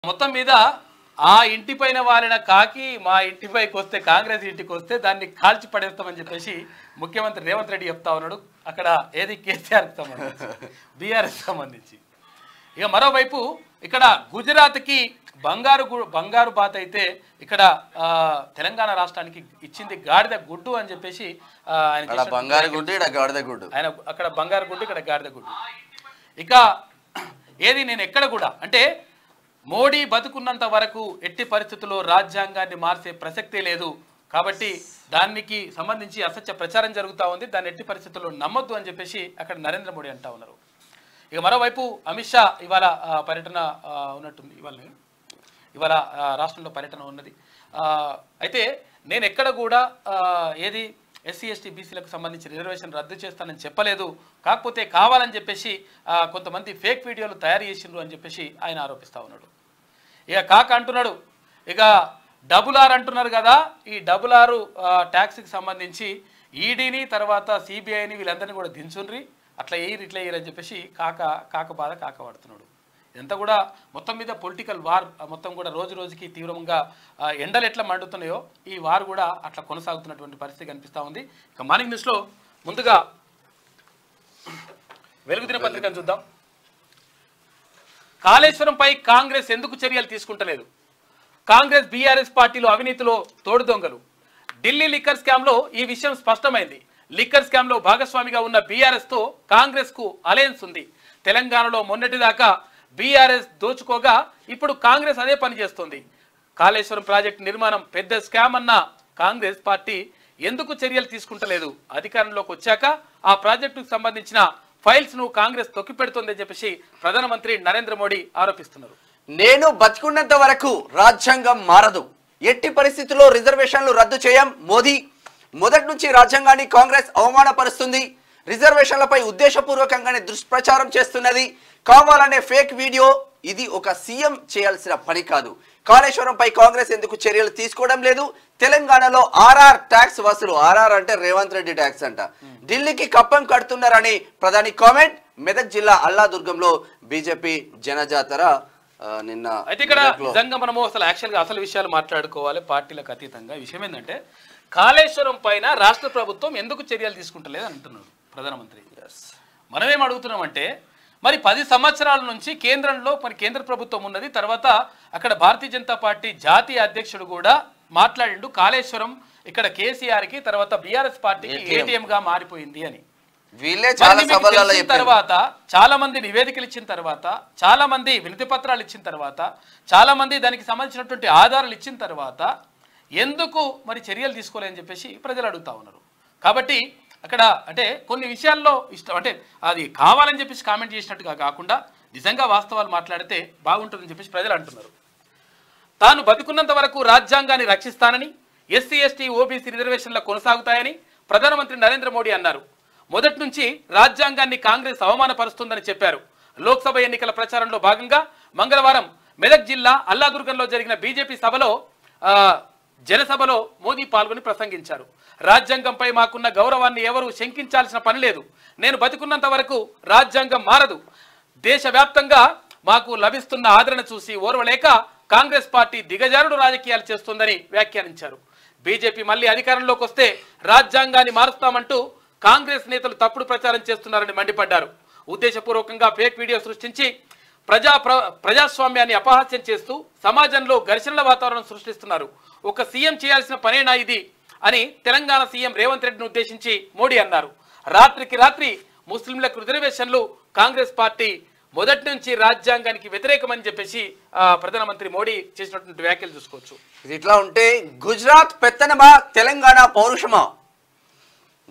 మొత్తం మీద ఆ ఇంటి పైన వాలిన కాకి మా ఇంటిపైకి వస్తే కాంగ్రెస్ ఇంటికి వస్తే దాన్ని కాల్చి పడేస్తామని చెప్పేసి ముఖ్యమంత్రి రేవంత్ రెడ్డి చెప్తా ఉన్నాడు. అక్కడ ఏది కేసీఆర్కి సంబంధించి బీఆర్ఎస్ సంబంధించి. ఇక మరోవైపు ఇక్కడ గుజరాత్కి బంగారు బాత్ అయితే ఇక్కడ తెలంగాణ రాష్ట్రానికి ఇచ్చింది గాడిద గుడ్డు అని చెప్పేసి ఆయన బంగారు గుడ్డు ఆయన అక్కడ బంగారు గుడ్డు ఇక్కడ గాడిద గుడ్డు. ఇక ఏది నేను ఎక్కడ కూడా అంటే మోడీ బతుకున్నంత వరకు ఎట్టి పరిస్థితుల్లో రాజ్యాంగాన్ని మార్చే ప్రసక్తే లేదు కాబట్టి దానికి సంబంధించి అసత్య ప్రచారం జరుగుతూ ఉంది, దాన్ని ఎట్టి పరిస్థితుల్లో నమ్మొద్దు అని చెప్పేసి అక్కడ నరేంద్ర మోడీ అంటా ఉన్నారు. ఇక మరోవైపు అమిత్ షా ఇవాళ పర్యటన ఉన్నట్టుంది, ఇవాళ రాష్ట్రంలో పర్యటన ఉన్నది. అయితే నేను ఎక్కడ కూడా ఏది ఎస్సీ ఎస్టీ బీసీలకు సంబంధించి రిజర్వేషన్ రద్దు చేస్తానని చెప్పలేదు, కాకపోతే కావాలని చెప్పేసి కొంతమంది ఫేక్ వీడియోలు తయారు చేసిండ్రు అని చెప్పేసి ఆయన ఆరోపిస్తూ ఉన్నాడు. ఇక కాక అంటున్నాడు, ఇక డబుల్-ఆర్ అంటున్నారు కదా, ఈ డబుల్-ఆర్ ట్యాక్స్కి సంబంధించి ఈడీని తర్వాత సిబిఐని వీళ్ళందరినీ కూడా దించుండ్రి, అట్లా ఇట్లా అని చెప్పేసి కాక బాధ పడుతున్నాడు. ఇదంతా కూడా మొత్తం మీద పొలిటికల్ వార్ మొత్తం కూడా రోజు రోజుకి తీవ్రంగా ఎండలు ఎట్లా మండుతున్నాయో ఈ వార్ కూడా అట్లా కొనసాగుతున్నటువంటి పరిస్థితి కనిపిస్తూ ఉంది. ఇక మార్నింగ్ న్యూస్లో ముందుగా వెలుగు దినపత్రికను చూద్దాం. కాళేశ్వరంపై కాంగ్రెస్ ఎందుకు చర్యలు తీసుకుంటలేదు? కాంగ్రెస్ బీఆర్ఎస్ పార్టీలు అవినీతిలో తోడు దొంగలు. ఢిల్లీ లిక్కర్ స్కామ్లో ఈ విషయం స్పష్టమైంది. లిక్కర్ స్కామ్లో భాగస్వామిగా ఉన్న బీఆర్ఎస్తో కాంగ్రెస్కు అలయన్స్ ఉంది. తెలంగాణలో మొన్నటిదాకా బీఆర్ఎస్ దోచుకోగా ఇప్పుడు కాంగ్రెస్ అదే పని చేస్తుంది. కాళేశ్వరం ప్రాజెక్టు నిర్మాణం పెద్ద స్కామ్ అన్న కాంగ్రెస్ పార్టీ ఎందుకు చర్యలు తీసుకుంటలేదు? అధికారంలోకి వచ్చాక ఆ ప్రాజెక్టుకు సంబంధించిన ఫైల్స్ ను కాంగ్రెస్ తొక్కిపెడుతుందని చెప్పేసి ప్రధానమంత్రి నరేంద్ర మోడీ ఆరోపిస్తున్నారు. నేను బతికున్నంత వరకు రాజ్యాంగం మారదు, ఎట్టి పరిస్థితుల్లో రిజర్వేషన్లు రద్దు చేయం మోదీ. మొదటి నుంచి రాజ్యాంగాన్ని కాంగ్రెస్ అవమానపరుస్తుంది, రిజర్వేషన్లపై ఉద్దేశపూర్వకంగానే దుష్ప్రచారం చేస్తున్నది, కావాలనే ఫేక్ వీడియో. ఇది ఒక సీఎం చేయాల్సిన పని కాదు. కాళేశ్వరంపై కాంగ్రెస్ ఎందుకు చర్యలు తీసుకోవడం లేదు? తెలంగాణలో ఆర్ఆర్ ట్యాక్స్ వసూలు, ఆర్ఆర్ అంటే రేవంత్ రెడ్డి ట్యాక్స్ అంట, ఢిల్లీకి కప్పం కడుతున్నారని ప్రధాని కామెంట్. మెదక్ జిల్లా అల్లాదుర్గంలో బీజేపీ జనజాతర నిన్న. అయితే ఇక్కడ నిజంగా మనము అసలు విషయాలు మాట్లాడుకోవాలి పార్టీలకు అతీతంగా. విషయం ఏంటంటే కాళేశ్వరం పైన రాష్ట్ర ప్రభుత్వం ఎందుకు చర్యలు తీసుకుంటలేదు అంటున్నాడు ప్రధానమంత్రి. మనమేం అడుగుతున్నామంటే మరి 10 సంవత్సరాల నుంచి కేంద్రంలో కేంద్ర ప్రభుత్వం ఉన్నది, తర్వాత అక్కడ భారతీయ జనతా పార్టీ జాతీయ అధ్యక్షుడు కూడా మాట్లాడిండు కాళేశ్వరం ఇక్కడ కేసీఆర్కి తర్వాత బీఆర్ఎస్ పార్టీకి ఏటీఎం గా మారిపోయింది అని. తర్వాత చాలా మంది నివేదికలు ఇచ్చిన తర్వాత, చాలా మంది వినతి పత్రాలు ఇచ్చిన తర్వాత, చాలా మంది దానికి సంబంధించినటువంటి ఆధారాలు ఇచ్చిన తర్వాత ఎందుకు మరి చర్యలు తీసుకోలేదని చెప్పేసి ప్రజలు అడుగుతా ఉన్నారు. కాబట్టి అక్కడ అంటే కొన్ని విషయాల్లో అంటే అది కావాలని చెప్పేసి కామెంట్ చేసినట్టుగా కాకుండా నిజంగా వాస్తవాలు మాట్లాడితే బాగుంటుందని చెప్పేసి ప్రజలు అంటున్నారు. తాను బతుకున్నంత వరకు రాజ్యాంగాన్ని రక్షిస్తానని, ఎస్సీ ఎస్టీ ఓబీసీ రిజర్వేషన్లు కొనసాగుతాయని ప్రధానమంత్రి నరేంద్ర మోడీ అన్నారు. మొదటి నుంచి రాజ్యాంగాన్ని కాంగ్రెస్ అవమానపరుస్తుందని చెప్పారు. లోక్సభ ఎన్నికల ప్రచారంలో భాగంగా మంగళవారం మెదక్ జిల్లా అల్లాదుర్గంలో జరిగిన బీజేపీ సభలో జనసభలో మోదీ పాల్గొని ప్రసంగించారు. రాజ్యాంగంపై మాకున్న గౌరవాన్ని ఎవరూ శంకించాల్సిన పని లేదు, నేను బతికున్నంత వరకు రాజ్యాంగం మారదు, దేశవ్యాప్తంగా మాకు లభిస్తున్న ఆదరణ చూసి ఓర్వలేక కాంగ్రెస్ పార్టీ దిగజారుడు రాజకీయాలు చేస్తుందని వ్యాఖ్యానించారు. బీజేపీ మళ్ళీ అధికారంలోకి వస్తే రాజ్యాంగాన్ని మారుస్తామంటూ కాంగ్రెస్ నేతలు తప్పుడు ప్రచారం చేస్తున్నారని మండిపడ్డారు. ఉద్దేశపూర్వకంగా ఫేక్ వీడియో సృష్టించి ప్రజాస్వామ్యాన్ని అపహాస్యం చేస్తూ సమాజంలో ఘర్షణల వాతావరణం సృష్టిస్తున్నారు. ఒక సీఎం చేయాల్సిన పనేనా ఇది అని తెలంగాణ సీఎం రేవంత్ రెడ్డిని ఉద్దేశించి మోడీ అన్నారు. రాత్రికి రాత్రి ముస్లింలకు రిజర్వేషన్లు కాంగ్రెస్ పార్టీ మొదటి నుంచి రాజ్యాంగానికి వ్యతిరేకమని చెప్పేసి ప్రధానమంత్రి మోడీ చేసినటువంటి వ్యాఖ్యలు చూసుకోవచ్చు. ఇట్లా ఉంటే గుజరాత్ పెత్తనమా, తెలంగాణ పౌరుషమా?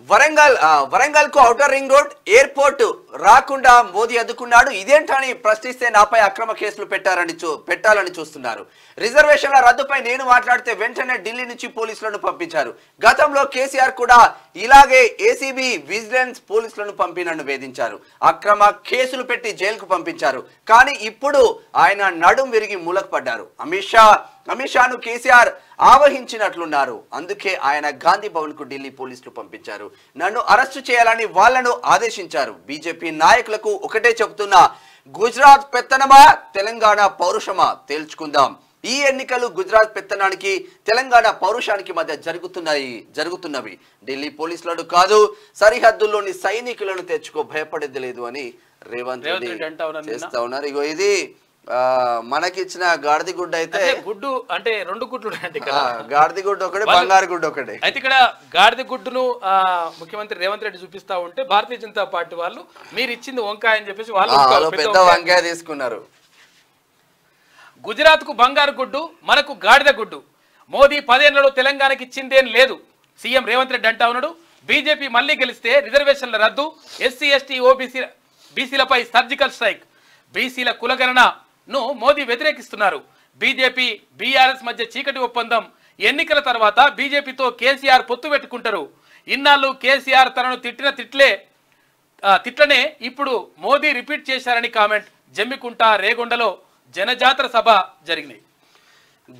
వరంగల్ కు ఔటర్ రింగ్ రోడ్ ఎయిర్పోర్ట్ రాకుండా మోదీ అడ్డుకున్నాడు. ఇదేంటని ప్రశ్నిస్తే నాపై అక్రమ కేసులు పెట్టాలని చూస్తున్నారు. రిజర్వేషన్ల రద్దుపై నేను మాట్లాడితే వెంటనే ఢిల్లీ నుంచి పోలీసులను పంపించారు. గతంలో కేసీఆర్ కూడా ఇలాగే ఏసీబీ విజిలెన్స్ పోలీసులను పంపి నన్ను వేధించారు, అక్రమ కేసులు పెట్టి జైలుకు పంపించారు. కానీ ఇప్పుడు ఆయన నడుం విరిగి మూలకు పడ్డారు. అమిత్ షా అమిత్ షాను కేసీఆర్ ఆవహించినట్లున్నారు. అందుకే ఆయన గాంధీ భవన్ కు ఢిల్లీ పోలీసులు పంపించారు. నన్ను అరెస్టు చేయాలని వాళ్లను ఆదేశించారు. బీజేపీ నాయకులకు ఒకటే చెబుతున్నా, గుజరాత్ పెత్తనమా తెలంగాణ పౌరుషమా తేల్చుకుందాం. ఈ ఎన్నికలు గుజరాత్ పెత్తనానికి తెలంగాణ పౌరుషానికి మధ్య జరుగుతున్నవి. ఢిల్లీ పోలీసులను కాదు, సరిహద్దుల్లోని సైనికులను తెచ్చుకో, భయపడేది లేదు అని రేవంత్ రెడ్డి చేస్తా ఉన్నారు. ఇగో ఇది మనకిచ్చిన గాడిద గుడ్డ అయితే గుడ్డు అంటే 2 గుడ్లు గాడిద గుడ్డు ఒకటి, బంగారు గుడ్డు ఒకటి. అయితే ఇక్కడ గాడిద గుడ్డును ముఖ్యమంత్రి రేవంత్ రెడ్డి చూపిస్తా ఉంటే భారతీయ జనతా పార్టీ వాళ్ళు మీరు ఇచ్చింది వంకాయ అని చెప్పేసి వాళ్ళు పెద్ద వంకాయ తీసుకున్నారు. గుజరాత్ కు బంగారు గుడ్డు, మనకు గాడిద గుడ్డు. మోదీ 10 ఏళ్లలో తెలంగాణకి ఇచ్చిందేం లేదు. సీఎం రేవంత్ రెడ్డి అంటా ఉన్నాడు. బీజేపీ మళ్లీ గెలిస్తే రిజర్వేషన్ల రద్దు, ఎస్సీ ఎస్టీ బీసీలపై సర్జికల్ స్ట్రైక్. బీసీల కులగణనను మోదీ వ్యతిరేకిస్తున్నారు. బీజేపీ బీఆర్ఎస్ మధ్య చీకటి ఒప్పందం. ఎన్నికల తర్వాత బీజేపీతో కేసీఆర్ పొత్తు పెట్టుకుంటారు. ఇన్నాళ్ళు కేసీఆర్ తనను తిట్టిన తిట్లనే ఇప్పుడు మోదీ రిపీట్ చేశారని కామెంట్. జమ్మికుంట, రేగొండలో జనజాతర సభ జరిగినాయి.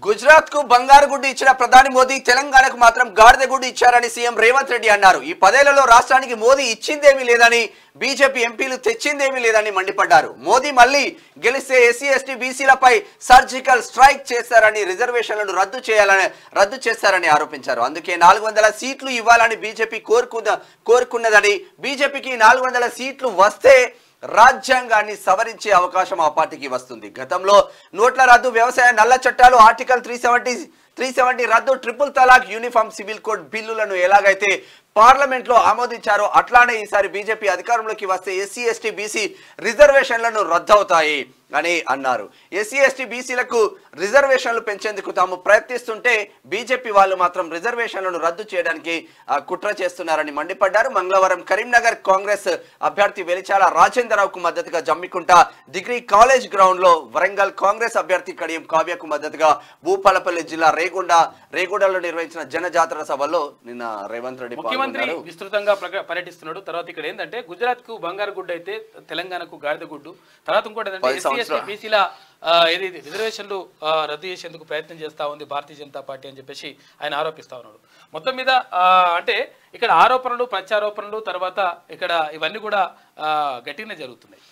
గుజరాత్ కు బంగారు గుడ్డు ఇచ్చిన ప్రధాని మోదీ తెలంగాణకు మాత్రం గాడిద గుడ్డు ఇచ్చారని సీఎం రేవంత్ రెడ్డి అన్నారు. ఈ 10 ఏళ్లలో రాష్ట్రానికి మోదీ ఇచ్చిందేమీ లేదని, బీజేపీ ఎంపీలు తెచ్చిందేమీ లేదని మండిపడ్డారు. మోదీ మళ్లీ గెలిస్తే ఎస్సీ ఎస్టీ బీసీలపై సర్జికల్ స్ట్రైక్ చేస్తారని, రిజర్వేషన్లను రద్దు చేస్తారని ఆరోపించారు. అందుకే 400 సీట్లు ఇవ్వాలని బీజేపీ కోరుకున్నదని, బీజేపీకి 400 సీట్లు వస్తే రాజ్యాంగాన్ని సవరించే అవకాశం ఆ పార్టీకి వస్తుంది. గతంలో నోట్ల రద్దు, వ్యవసాయ నల్ల చట్టాలు, ఆర్టికల్ 370 రద్దు, ట్రిపుల్ తలాక్, యూనిఫామ్ సివిల్ కోడ్ బిల్లులను ఎలాగైతే పార్లమెంట్ లో ఆమోదించారో అట్లానే ఈసారి బీజేపీ అధికారంలోకి వస్తే ఎస్సీ ఎస్టీ బీసీ రిజర్వేషన్లను రద్దవుతాయి అని అన్నారు. ఎస్సీ ఎస్టీ బీసీలకు రిజర్వేషన్లు పెంచేందుకు తాము ప్రయత్నిస్తుంటే బీజేపీ వాళ్ళు మాత్రం రిజర్వేషన్లను రద్దు చేయడానికి కుట్ర చేస్తున్నారని మండిపడ్డారు. మంగళవారం కరీంనగర్ కాంగ్రెస్ అభ్యర్థి వెలిచాల రాజేంద్రరావుకు మద్దతుగా జమ్మికుంట డిగ్రీ కాలేజ్ గ్రౌండ్ లో, వరంగల్ కాంగ్రెస్ అభ్యర్థి కడియం కావ్యకు మద్దతుగా భూపాలపల్లి జిల్లా రేగొండలో నిర్వహించిన జనజాతర సభలో నిన్న రేవంత్ రెడ్డి ముఖ్యమంత్రి విస్తృతంగా పర్యటిస్తున్నాడు. తర్వాత ఇక్కడ ఏంటంటే గుజరాత్ కు బంగారు గుడ్డు అయితే తెలంగాణకు గాడిద గుడ్డు. తర్వాత ఇంకోటి ఏంటంటే ఎస్సీ ఎస్టీ బీసీల రిజర్వేషన్లు రద్దు చేసేందుకు ప్రయత్నం చేస్తా ఉంది భారతీయ జనతా పార్టీ అని చెప్పేసి ఆయన ఆరోపిస్తా ఉన్నాడు. మొత్తం మీద అంటే ఇక్కడ ఆరోపణలు, ప్రత్యారోపణలు, తర్వాత ఇక్కడ ఇవన్నీ కూడా గట్టిగానే జరుగుతున్నాయి.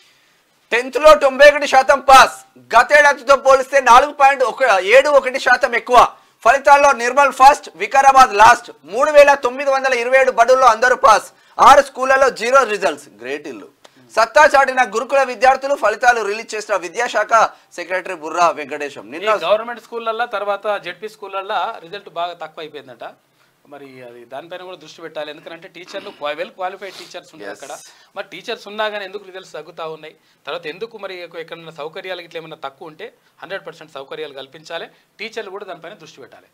10th లో 91% పాస్, గతేడాదితో పోలిస్తే 4.71% ఎక్కువ. ఫలితాల్లో నిర్మల్ ఫస్ట్, వికారాబాద్ లాస్ట్. 3927 బడుల్లో అందరూ పాస్, 6 స్కూళ్లలో 0 రిజల్ట్స్. గ్రేట్ ఇల్లు. సత్తా చాటిన గురుకుల విద్యార్థులు, ఫలితాలు రిలీజ్ చేసిన విద్యాశాఖ సెక్రటరీ బుర్రా వెంకటేశం. నిన్న గవర్నమెంట్ స్కూళ్ళల్లో, తర్వాత జెడ్పీ స్కూళ్ళల్లో రిజల్ట్ బాగా తక్కువ అయిపోయిందట. మరి అది దానిపైన కూడా దృష్టి పెట్టాలి. ఎందుకంటే టీచర్లు వెల్ క్వాలిఫైడ్ టీచర్స్ ఉన్నారు అక్కడ. మరి టీచర్స్ ఉన్నా కానీ ఎందుకు రిజల్ట్స్ తగ్గుతూ ఉన్నాయి? తర్వాత ఎందుకు మరి ఎక్కడైనా సౌకర్యాలు ఇట్లా ఏమైనా తక్కువ ఉంటే 100% సౌకర్యాలు కల్పించాలి. టీచర్లు కూడా దానిపైన దృష్టి పెట్టాలి.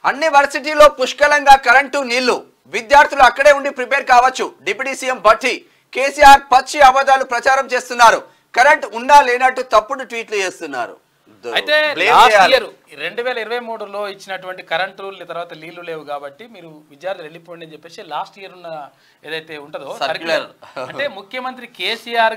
అన్ని వర్సిటీలో పుష్కలంగా కరెంటు, నీళ్లు, విద్యార్థులు అక్కడే ఉండి ప్రిపేర్ కావచ్చు. Deputy CM Bhatti. కేసీఆర్ పచ్చి అబద్ధాలు ప్రచారం చేస్తున్నారు. కరెంట్ ఉన్నా లేనట్టు తప్పుడు ట్వీట్లు చేస్తున్నారు. అయితే లాస్ట్ ఇయర్ 2023లో ఇచ్చినటువంటి కరెంటు, తర్వాత నీళ్లు లేవు కాబట్టి మీరు విద్యార్థులు వెళ్ళిపోండి అని చెప్పేసి లాస్ట్ ఇయర్ ఉన్న ఏదైతే ఉంటుందో సర్క్యులర్, అంటే ముఖ్యమంత్రి కేసీఆర్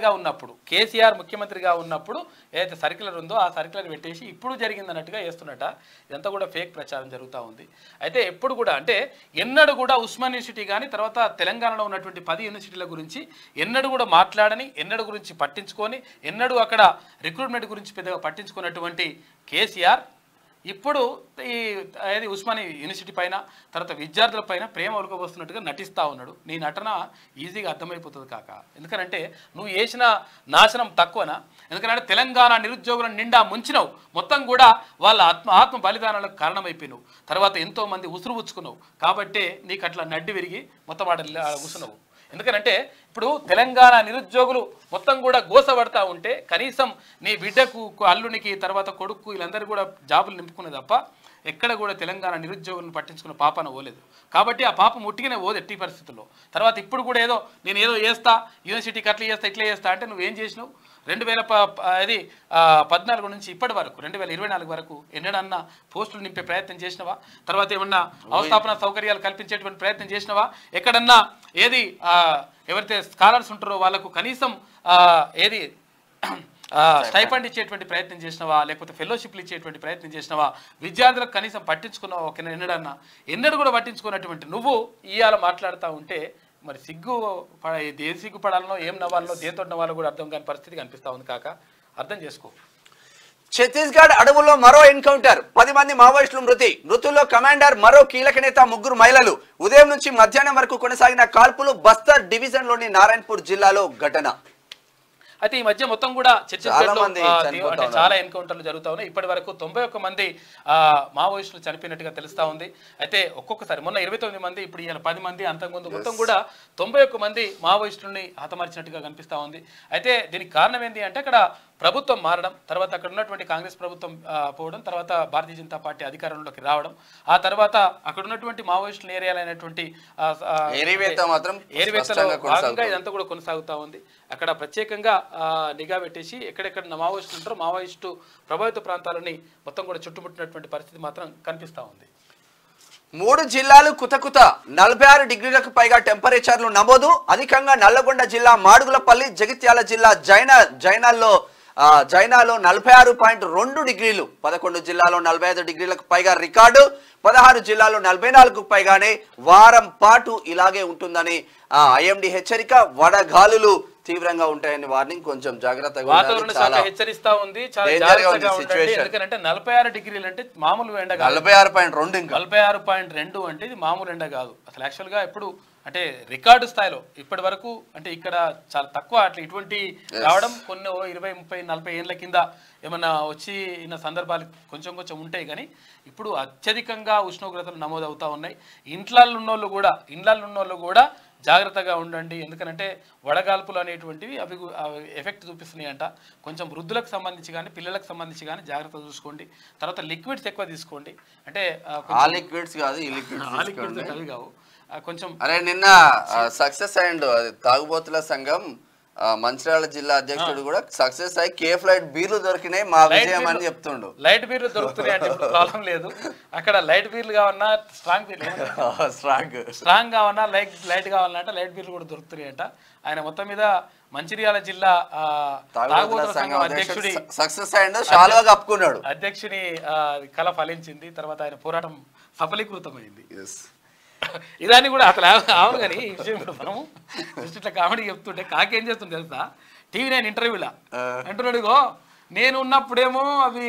ముఖ్యమంత్రిగా ఉన్నప్పుడు ఏదైతే సర్క్యులర్ ఉందో ఆ సర్క్యులర్ పెట్టేసి ఇప్పుడు జరిగిందన్నట్టుగా చేస్తున్నట. ఇదంతా కూడా ఫేక్ ప్రచారం జరుగుతూ ఉంది. అయితే ఎప్పుడు కూడా అంటే ఎన్నడూ కూడా ఉస్మాన్ యూనివర్సిటీ కానీ తర్వాత తెలంగాణలో ఉన్నటువంటి 10 యూనివర్సిటీల గురించి ఎన్నడూ కూడా మాట్లాడని, ఎన్నడూ గురించి పట్టించుకొని, ఎన్నడూ అక్కడ రిక్రూట్మెంట్ గురించి పెద్దగా పట్టించుకున్నటువంటి కేసీఆర్ ఇప్పుడు ఈ ఉస్మాని యూనివర్సిటీ పైన, తర్వాత విద్యార్థుల పైన ప్రేమ ఒలుకబోస్తున్నట్టుగా నటిస్తూ ఉన్నాడు. నీ నటన ఈజీగా అర్థమైపోతుంది కాక. ఎందుకంటే నువ్వు చేసిన నాశనం తక్కువనా? ఎందుకంటే తెలంగాణ నిరుద్యోగులను నిండా ముంచినావు. మొత్తం కూడా వాళ్ళ ఆత్మ బలిదానాలకు కారణమైపోయినావు. తర్వాత ఎంతోమంది ఉసురు పుచ్చుకున్నావు. కాబట్టే నీకు అట్లా నడ్డి విరిగి మొత్తం ఆడ కూసున్నావు. ఎందుకంటే ఇప్పుడు తెలంగాణ నిరుద్యోగులు మొత్తం కూడా గోసపడతా ఉంటే కనీసం నీ బిడ్డకు, అల్లునికి, తర్వాత కొడుకు వీళ్ళందరూ కూడా జాబులు నింపుకునే తప్ప ఎక్కడ కూడా తెలంగాణ నిరుద్యోగులను పట్టించుకున్న పాపన పోలేదు. కాబట్టి ఆ పాప ముట్టిగానే పోదు ఎట్టి పరిస్థితుల్లో. తర్వాత ఇప్పుడు కూడా నేను ఏదో చేస్తా, యూనివర్సిటీకి అట్లా చేస్తా, ఇట్లా చేస్తా అంటే నువ్వేం చేసినావు? 2014 నుంచి ఇప్పటి వరకు 2024 వరకు ఎన్నడన్నా పోస్టులు నింపే ప్రయత్నం చేసినవా? తర్వాత ఏమన్నా అవస్థాపన సౌకర్యాలు కల్పించేటువంటి ప్రయత్నం చేసినవా? ఎక్కడన్నా ఎవరైతే స్కాలర్స్ ఉంటారో వాళ్ళకు కనీసం స్టైఫండ్ ఇచ్చేటువంటి ప్రయత్నం చేసినవా, లేకపోతే ఫెలోషిప్లు ఇచ్చేటువంటి ప్రయత్నం చేసినవా, విద్యార్థులకు కనీసం పట్టించుకున్నావా ఒక ఎన్నడూ కూడా పట్టించుకున్నటువంటి నువ్వు ఇవాళ మాట్లాడుతూ ఉంటే మరి ఏం సిగ్గుపడాలనో ఏం నవ్వాలనో దేంతో నవ్వాలో కూడా అర్థం కాని పరిస్థితి కనిపిస్తూ ఉంది కాక, అర్థం చేసుకో. ఛత్తీస్గఢ్ అడవుల్లో మరో ఎన్కౌంటర్, 10 మంది మావోయిస్టులు మృతుల్లో కమాండర్, మరో కీలక నేత, 3 మహిళలు. ఉదయం నుంచి మధ్యాహ్నం వరకు కొనసాగిన కాల్పులు. బస్తర్ డివిజన్ లోని నారాయణపూర్ జిల్లాలో ఘటన. అయితే ఈ మధ్య మొత్తం కూడా ఛత్తీస్గఢ్లో చాలా ఎన్కౌంటర్లు జరుగుతూ ఉన్నాయి. ఇప్పటి వరకు 91 మంది మావోయిస్టులు చనిపోయినట్టుగా తెలుస్తా ఉంది. అయితే ఒక్కొక్కసారి మొన్న 29 మంది, ఇప్పుడు ఈయన 10 మంది, అంతకుముందు మొత్తం కూడా 91 మంది మావోయిస్టులని హతమార్చినట్టుగా కనిపిస్తూ ఉంది. అయితే దీనికి కారణం ఏంటి అంటే అక్కడ ప్రభుత్వం మారడం, తర్వాత అక్కడ ఉన్నటువంటి కాంగ్రెస్ ప్రభుత్వం పోవడం, తర్వాత భారతీయ జనతా పార్టీ అధికారంలోకి రావడం, ఆ తర్వాత అక్కడ ఉన్నటువంటి మావోయిస్టుల ఏరియాలైనటువంటి ఏరివేతలో భాగంగా ఇదంతా కూడా కొనసాగుతూ ఉంది. అక్కడ ప్రత్యేకంగా నిఘా పెట్టేసి ఎక్కడెక్కడ మావోయిస్టులు ఉంటారో మావోయిస్టు ప్రభావిత ప్రాంతాలని మొత్తం కూడా చుట్టుముట్టినటువంటి పరిస్థితి మాత్రం కనిపిస్తూ ఉంది. 3 జిల్లాలు కుతకుత, 46 డిగ్రీలకు పైగా టెంపరేచర్లు నమోదు. అధికంగా నల్లగొండ జిల్లా, మాడుగులపల్లి, జగిత్యాల జిల్లా, జైనాలో 46.2 డిగ్రీలు, 11 జిల్లాలో 45 డిగ్రీలకు పైగా రికార్డు, 16 జిల్లాలో 44కు పైగానే వారం పాటు ఇలాగే ఉంటుందని ఐఎండీ హెచ్చరిక. వడగాలులు తీవ్రంగా ఉంటాయని వార్నింగ్. కొంచెం జాగ్రత్తగా వాతావరణ శాఖ హెచ్చరిస్తా ఉంది, చాలా జాగ్రత్తగా ఉండండి. ఎందుకంటే 46 డిగ్రీలు అంటే మామూలు ఎండ కాదు, 46.2 అంటే ఇది మామూలు ఎండ కాదు అసలు. యాక్చువల్గా ఎప్పుడు అంటే రికార్డు స్థాయిలో ఇప్పటి వరకు అంటే ఇక్కడ చాలా తక్కువ అట్లా ఇటువంటి రావడం. కొన్ని 20, 30, 40 ఏళ్ళ కింద ఏమన్నా వచ్చి ఇన్న సందర్భాలు కొంచెం ఉంటాయి, కానీ ఇప్పుడు అత్యధికంగా ఉష్ణోగ్రతలు నమోదవుతూ ఉన్నాయి. ఇండ్లల్లో ఉన్నోళ్ళు కూడా జాగ్రత్తగా ఉండండి. ఎందుకంటే వడగాల్పులు అనేటువంటివి అవి ఎఫెక్ట్ చూపిస్తున్నాయి అంట. కొంచెం వృద్ధులకు సంబంధించి కానీ పిల్లలకు సంబంధించి కానీ జాగ్రత్త చూసుకోండి. తర్వాత లిక్విడ్స్ ఎక్కువ తీసుకోండి. అంటే లిక్విడ్స్ కాదు, అవి కావు కొంచెం. అరే నిన్న సక్సెస్ అండ్ తాగుబోతుల సంఘం మంచిర్యాల జిల్లా అధ్యక్షుడు కూడా సక్సెస్ అయ్యి కేఫ్ లైట్ బీర్లు దొరికినాయి, మా విజయం అని చెప్తుండు. లైట్ బీర్లు దొరుకుతున్నాయి అంటే ప్రాబ్లం లేదు. అక్కడ లైట్ బీర్లు కావన్నా స్ట్రాంగ్ కావన్నా లైట్ కావాలన్నా అంటే లైట్ బీర్లు కూడా దొరుకుతున్నాయి అంట. ఆయన మొత్తం మీద మంచిర్యాల జిల్లా తాగుబోతుల సంఘం అధ్యక్షుడి సక్సెస్ అయ్యిండు, చాలా కప్పుకున్నాడు. అధ్యక్షుని కళ ఫలించింది, తర్వాత ఆయన పోరాటం సఫలీకృతమైంది. ఇదాన్ని కూడా అసలు అవును. కానీ ఈ విషయం కూడా మనము జస్ట్ ఇట్లా కామెడీ చెప్తుంటే కాకేం చేస్తుంది తెలుసా, టీవీ9 ఇంటర్వ్యూలా అంటున్నాడు, ఇగో నేను ఉన్నప్పుడేమో అవి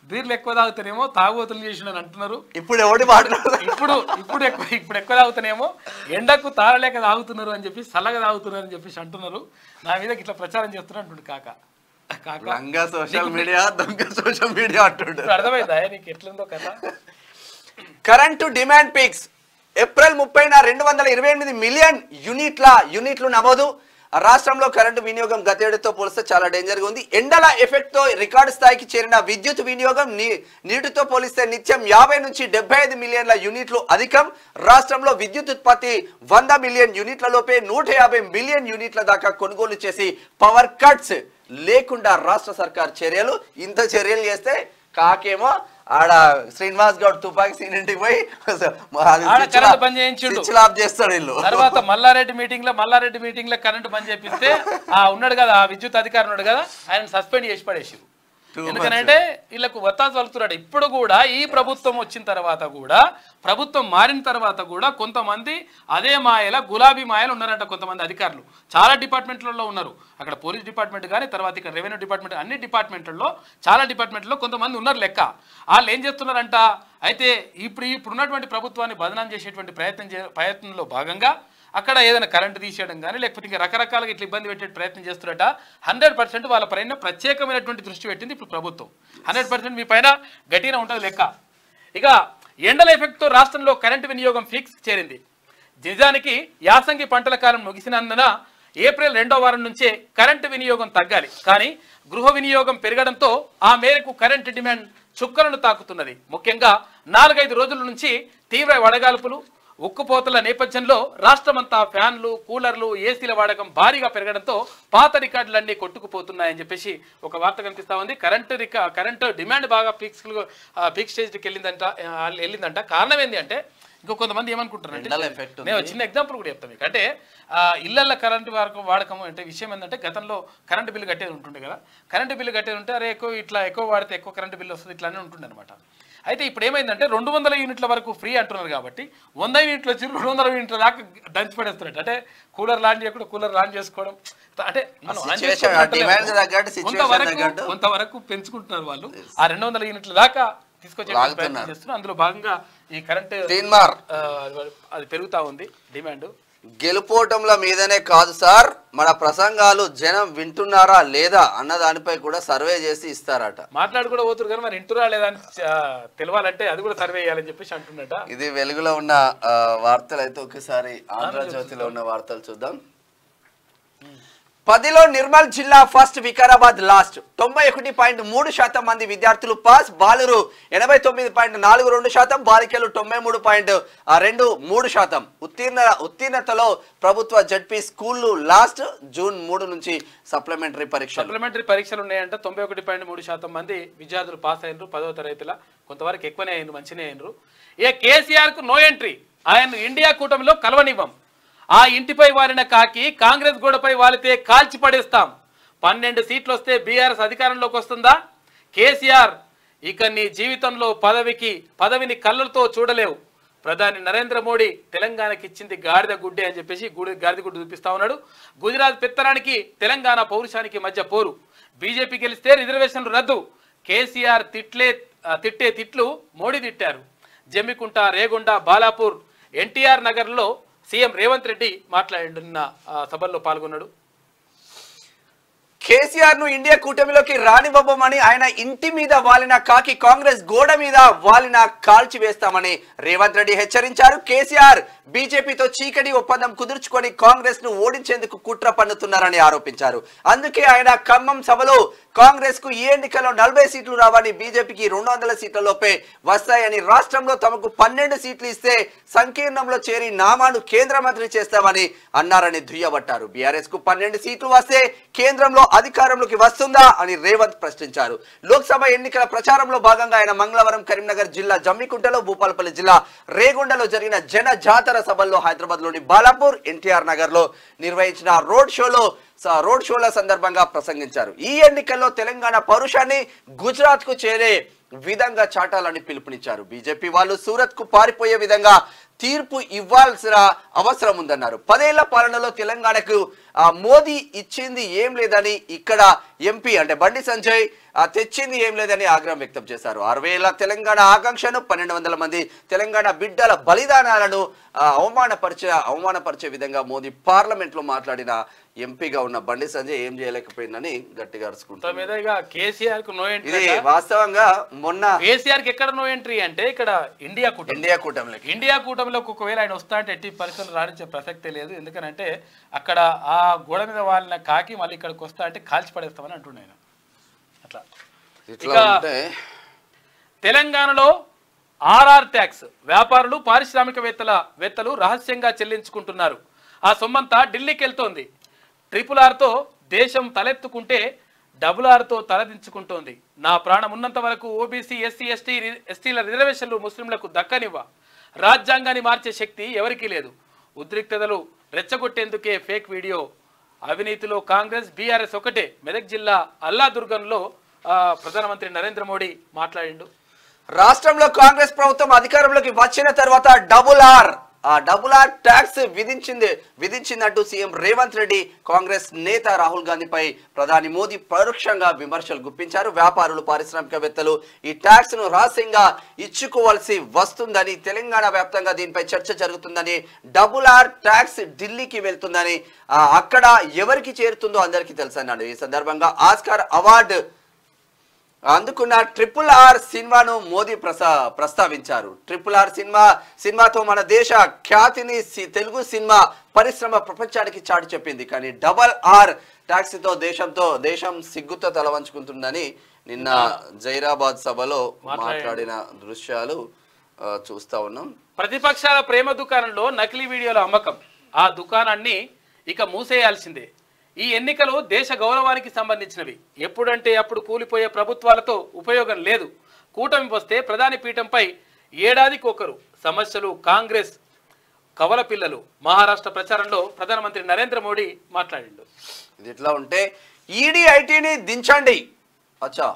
బీర్లు ఎక్కువ తాగుతానేమో తాగుబోతులు చేసిన అంటున్నారు. ఇప్పుడు ఎవడి ఇప్పుడు ఎక్కువ తాగుతానేమో ఎండకు తారలేక తాగుతున్నారు అని చెప్పి, చల్లగా తాగుతున్నారు అని చెప్పేసి అంటున్నారు. నా మీద ఇట్లా ప్రచారం చేస్తున్నా అంటుండు సోషల్ మీడియా అంటుండు. అర్థమైందా నీకు ఎట్లుందో కదా. Current demand peaks. ఏప్రిల్ 30న 228 మిలియన్ యూనిట్లు నమోదు. రాష్ట్రంలో కరెంటు వినియోగం గతేడుతో పోలిస్తే చాలా డేంజర్గా ఉంది. ఎండల ఎఫెక్ట్ తో రికార్డు స్థాయికి చేరిన విద్యుత్ వినియోగం నీటితో పోలిస్తే నిత్యం 50 నుంచి 75 మిలియన్ల యూనిట్లు అధికం. రాష్ట్రంలో విద్యుత్ ఉత్పత్తి 100 మిలియన్ యూనిట్ల లోపే 150 మిలియన్ యూనిట్ల దాకా కొనుగోలు చేసి పవర్ కట్స్ లేకుండా రాష్ట్ర సర్కార్ చర్యలు. ఇంత చర్యలు చేస్తే కాకేమో ఆడ శ్రీనివాస్ గౌడ్ తుపాకి సీన్ ఇంటికి పోయి కరెంట్ బంద్ చేయించుండు, చేస్తాడు ఇల్లు. తర్వాత మల్లారెడ్డి మీటింగ్ లో కరెంట్ బంద్ చేపిస్తే ఉన్నాడు కదా ఆ విద్యుత్ అధికారి ఉన్నాడు కదా, ఆయన సస్పెండ్ చేసి పడేసి. ఎందుకంటే వీళ్ళకు వత్తాసు వలుతున్నాడు. ఇప్పుడు కూడా ఈ ప్రభుత్వం వచ్చిన తర్వాత కూడా, ప్రభుత్వం మారిన తర్వాత కూడా కొంతమంది అదే మాయల గులాబీ మాయలు ఉన్నారంట. కొంతమంది అధికారులు చాలా డిపార్ట్మెంట్లలో ఉన్నారు. అక్కడ పోలీస్ డిపార్ట్మెంట్ కానీ, తర్వాత ఇక్కడ రెవెన్యూ డిపార్ట్మెంట్, అన్ని డిపార్ట్మెంట్లలో చాలా డిపార్ట్మెంట్లో కొంతమంది ఉన్నారు లెక్క. వాళ్ళు ఏం చేస్తున్నారంట, అయితే ఇప్పుడు ఉన్నటువంటి ప్రభుత్వాన్ని బదనాం చేసేటువంటి ప్రయత్నంలో భాగంగా అక్కడ ఏదైనా కరెంటు తీసేయడం కానీ, లేకపోతే ఇంకా రకరకాలుగా ఇట్లా ఇబ్బంది పెట్టే ప్రయత్నం చేస్తున్నట. 100% వాళ్ళ పైన ప్రత్యేకమైనటువంటి దృష్టి పెట్టింది ఇప్పుడు ప్రభుత్వం. 100% మీ పైన గట్టిగా ఉంటుంది లెక్క. ఇక ఎండల ఎఫెక్ట్తో రాష్ట్రంలో కరెంటు వినియోగం ఫిక్స్ చేరింది. నిజానికి యాసంగి పంటల కాలం ముగిసినందున ఏప్రిల్ 2వ వారం నుంచే కరెంటు వినియోగం తగ్గాలి. కానీ గృహ వినియోగం పెరగడంతో ఆ మేరకు కరెంటు డిమాండ్ చుక్కలను తాకుతున్నది. ముఖ్యంగా 4-5 రోజుల నుంచి తీవ్ర వడగాల్పులు, ఉక్కుపోతల నేపథ్యంలో రాష్ట్రమంతా ఫ్యాన్లు, కూలర్లు, ఏసీల వాడకం భారీగా పెరగడంతో పాత రికార్డులన్నీ కొట్టుకుపోతున్నాయని చెప్పేసి ఒక వార్త కనిపిస్తా ఉంది. కరెంటు డిమాండ్ బాగా పీక్ స్టేజ్కి వెళ్ళిందంట. కారణం ఏంటి అంటే ఇంకో కొంతమంది ఏమనుకుంటారంటే ఎండల ఎఫెక్ట్ ఉంది. నేను చిన్న ఎగ్జాంపుల్ కూడా చెప్తాను మీకు. అంటే ఇళ్లల్లో కరెంటు వాడకం అంటే విషయం ఏంటంటే గతంలో కరెంటు బిల్లు కట్టేది ఉంటుండే కదా. కరెంటు బిల్లు కట్టేది ఉంటే అరే ఎక్కువ వాడితే ఎక్కువ కరెంటు బిల్లు వస్తుంది ఇట్లానే ఉంటుండే అనమాట. అయితే ఇప్పుడు ఏమైందంటే 200 యూనిట్ల వరకు ఫ్రీ అంటున్నారు కాబట్టి 100 యూనిట్లు వచ్చి 200 యూనిట్ల దాకా దంచి పడేస్తున్నట్టు. అంటే కూలర్ లాంచ్ చేయకుండా కూలర్ లాంచ్ చేసుకోవడం, అంటే కొంతవరకు పెంచుకుంటున్నారు వాళ్ళు. ఆ 200 యూనిట్ల దాకా తీసుకొచ్చే ప్రయత్నం చేస్తున్నారు. అందులో భాగంగా ఈ కరెంట్ అది పెరుగుతా ఉంది డిమాండ్. గెలుపోవటంల మీదనే కాదు సార్, మన ప్రసంగాలు జనం వింటున్నారా లేదా అన్న దానిపై కూడా సర్వే చేసి ఇస్తారట. మాట్లాడు కూడా పోతురు కానీ మరి వింటురా లేదా అని తెలవాలంటే అది కూడా సర్వే చేయాలని చెప్పేసి అంటున్నట. ఇది వెలుగులో ఉన్న వార్తలు. అయితే ఒకసారి ఆంధ్రజ్యోతిలో ఉన్న వార్తలు చూద్దాం. 10లో నిర్మల్ జిల్లా ఫస్ట్, వికారాబాద్ లాస్ట్. 91.3% మంది విద్యార్థులు పాస్, బాలురు 89.42%, బాలికలు 93.23%. ఉత్తీర్ణతలో ప్రభుత్వ జడ్పీ స్కూళ్లు లాస్ట్. జూన్ 3 నుంచి సప్లిమెంటరీ పరీక్షలు ఉన్నాయంట. 91.3% మంది విద్యార్థులు పాస్ అయినరు 10వ తరగతిలో. కొంతవరకు ఎక్కువనే అయినరు, మంచినే అయినరు. కేసీఆర్ కు నో ఎంట్రీ, ఆయన ఇండియా కూటమిలో కలవనివ్వం. ఆ ఇంటిపై వారిన కాకి కాంగ్రెస్ గోడపై వాలితే కాల్చి పడేస్తాం. 12 సీట్లు వస్తే బీఆర్ఎస్ అధికారంలోకి వస్తుందా? కేసీఆర్, ఇక నీ జీవితంలో పదవిని కళ్ళతో చూడలేవు. ప్రధాని నరేంద్ర మోడీ తెలంగాణకి ఇచ్చింది గాడిద గుడ్డే అని చెప్పేసి గాడిద గుడ్డు చూపిస్తా ఉన్నాడు. గుజరాత్ పెత్తనానికి తెలంగాణ పౌరుషానికి మధ్య పోరు. బీజేపీ గెలిస్తే రిజర్వేషన్లు రద్దు. కేసీఆర్ తిట్టే తిట్లు మోడీ తిట్టారు. జమ్మికుంట, రేగొండ, బాలాపూర్, ఎన్టీఆర్ నగర్లో సీఎం రేవంత్ రెడ్డి మాట్లాడిన సభల్లో పాల్గొన్నాడు. కేసీఆర్ ను ఇండియా కూటమిలోకి రానివ్వబోమని, ఆయన ఇంటి మీద వాలిన కాకి కాంగ్రెస్ గోడ మీద వాలిన కాల్చి వేస్తామని రేవంత్ రెడ్డి హెచ్చరించారు. కేసీఆర్ బీజేపీతో చీకటి ఒప్పందం కుదుర్చుకొని కాంగ్రెస్ ను ఓడించేందుకు కుట్ర పన్నుతున్నారని ఆరోపించారు. అందుకే ఆయన ఖమ్మం సభలో కాంగ్రెస్ కు ఈ ఎన్నికల్లో 40 సీట్లు రావని, బీజేపీకి 200 సీట్లలోపే వస్తాయని, రాష్ట్రంలో తమకు 12 సీట్లు ఇస్తే సంకీర్ణంలో చేరి నామాను కేంద్ర మంత్రి చేస్తామని అన్నారని దుయ్యబట్టారు. బీఆర్ఎస్ కు 12 సీట్లు వస్తే కేంద్రంలో అధికారంలోకి వస్తుందా అని రేవంత్ ప్రశ్నించారు. లోక్సభ ఎన్నికల ప్రచారంలో భాగంగా ఆయన మంగళవారం కరీంనగర్ జిల్లా జమ్మికుంటలో, భూపాలపల్లి జిల్లా రేగొండలో జరిగిన జన జాతర సభల్లో, హైదరాబాద్ లోని బాలాపూర్, ఎన్టీఆర్ నగర్ లో నిర్వహించిన రోడ్ షోల సందర్భంగా ప్రసంగించారు. ఈ ఎన్నికల్లో తెలంగాణ పౌరుషాన్ని గుజరాత్ కు చేరే విధంగా చాటాలని పిలుపునిచ్చారు. బీజేపీ వాళ్ళు సూరత్ కు పారిపోయే విధంగా తీర్పు ఇవ్వాల్సిన అవసరం ఉందన్నారు. 10 ఏళ్ల పాలనలో తెలంగాణకు మోదీ ఇచ్చింది ఏం లేదని ఇక్కడ ఎంపీ అంటే బండి సంజయ్ తెచ్చింది ఏం లేదని ఆగ్రహం వ్యక్తం చేశారు. 60 ఏళ్ల తెలంగాణ ఆకాంక్షను, 1200 మంది తెలంగాణ బిడ్డల బలిదానాలను అవమానపరిచే విధంగా మోదీ పార్లమెంట్ లో మాట్లాడిన ఎంపీగా ఉన్న బండి సంజయ్ ఏం చేయలేకపోయిందని గట్టిగా అరుచుకుంటారు. ఇది వాస్తవంగా మొన్న కేసీఆర్ కి ఎక్కడ నో ఎంట్రీ అంటే ఇక్కడ ఇండియా కూటమిలోకి ఒకవేళ ఆయన వస్తా అంటే ఎట్టి పరిస్థితులు రాణించే ప్రసక్తే లేదు. ఎందుకనంటే అక్కడ ఆ గోడ మీద వాళ్ళని కాకి మళ్ళీ ఇక్కడికి వస్తా అంటే కాల్చి పడేస్తామని అంటున్నాను. అట్లా ఇక తెలంగాణలో ఆర్ఆర్ ట్యాక్స్ వ్యాపారులు, పారిశ్రామికవేత్తలు రహస్యంగా చెల్లించుకుంటున్నారు. ఆ సొమ్మంతా ఢిల్లీకి వెళ్తోంది. RRRతో దేశం తలెత్తుకుంటే RRRతో తలదించుకుంటోంది. నా ప్రాణం ఉన్నంత వరకు ఓబీసీ, ఎస్సీ, ఎస్టీల రిజర్వేషన్లు ముస్లింలకు దక్కనివ్వ. రాజ్యాంగాన్ని మార్చే శక్తి ఎవరికీ లేదు. ఉద్రిక్తతలు రెచ్చగొట్టేందుకే ఫేక్ వీడియో. అవినీతిలో కాంగ్రెస్, బీఆర్ఎస్ ఒకటే. మెదక్ జిల్లా అల్లాదుర్గంలో ప్రధానమంత్రి నరేంద్ర మోడీ మాట్లాడిండు. రాష్ట్రంలో కాంగ్రెస్ ప్రభుత్వం అధికారంలోకి వచ్చిన తర్వాత డబుల్ ఆర్ ట్యాక్స్ విధించిందంటూ సీఎం రేవంత్ రెడ్డి కాంగ్రెస్ నేత రాహుల్ గాంధీపై ప్రధాని మోదీ పరోక్షంగా విమర్శలు గుప్పించారు. వ్యాపారులు, పారిశ్రామికవేత్తలు ఈ ట్యాక్స్ ను రహస్యంగా ఇచ్చుకోవాల్సి వస్తుందని, తెలంగాణ వ్యాప్తంగా దీనిపై చర్చ జరుగుతుందని, డబుల్ ఆర్ ట్యాక్స్ ఢిల్లీకి వెళ్తుందని, అక్కడ ఎవరికి చేరుతుందో అందరికీ తెలుసన్నాడు. ఈ సందర్భంగా ఆస్కార్ అవార్డు అందుకున్న RRR సినిమాను మోదీ ప్రస్తావించారు. RRR సినిమాతో మన దేశ ఖ్యాతిని తెలుగు సినిమా పరిశ్రమ ప్రపంచానికి చాటి చెప్పింది. కానీ RRR ట్యాక్సీతో దేశం సిగ్గుతో తలవంచుకుంటుందని నిన్న జైరాబాద్ సభలో మాట్లాడిన దృశ్యాలు చూస్తా ఉన్నాం. ప్రతిపక్షాల ప్రేమ దుకాణంలో నకిలీ వీడియోల అమ్మకం. ఆ దుకాణాన్ని ఇక మూసేయాల్సిందే. ఈ ఎన్నికలు దేశ గౌరవానికి సంబంధించినవి. ఎప్పుడంటే అప్పుడు కూలిపోయే ప్రభుత్వాలతో ఉపయోగం లేదు. కూటమి వస్తే ప్రధాని పీఠంపై ఏడాదికి ఒకరు సమస్యలు కాంగ్రెస్ కవల పిల్లలు మహారాష్ట్ర ప్రచారంలో ప్రధానమంత్రి నరేంద్ర మోడీ మాట్లాడిండు. ఇది ఇట్లా ఉంటే ఈడీ ఐటీని దించండి. అచ్చా,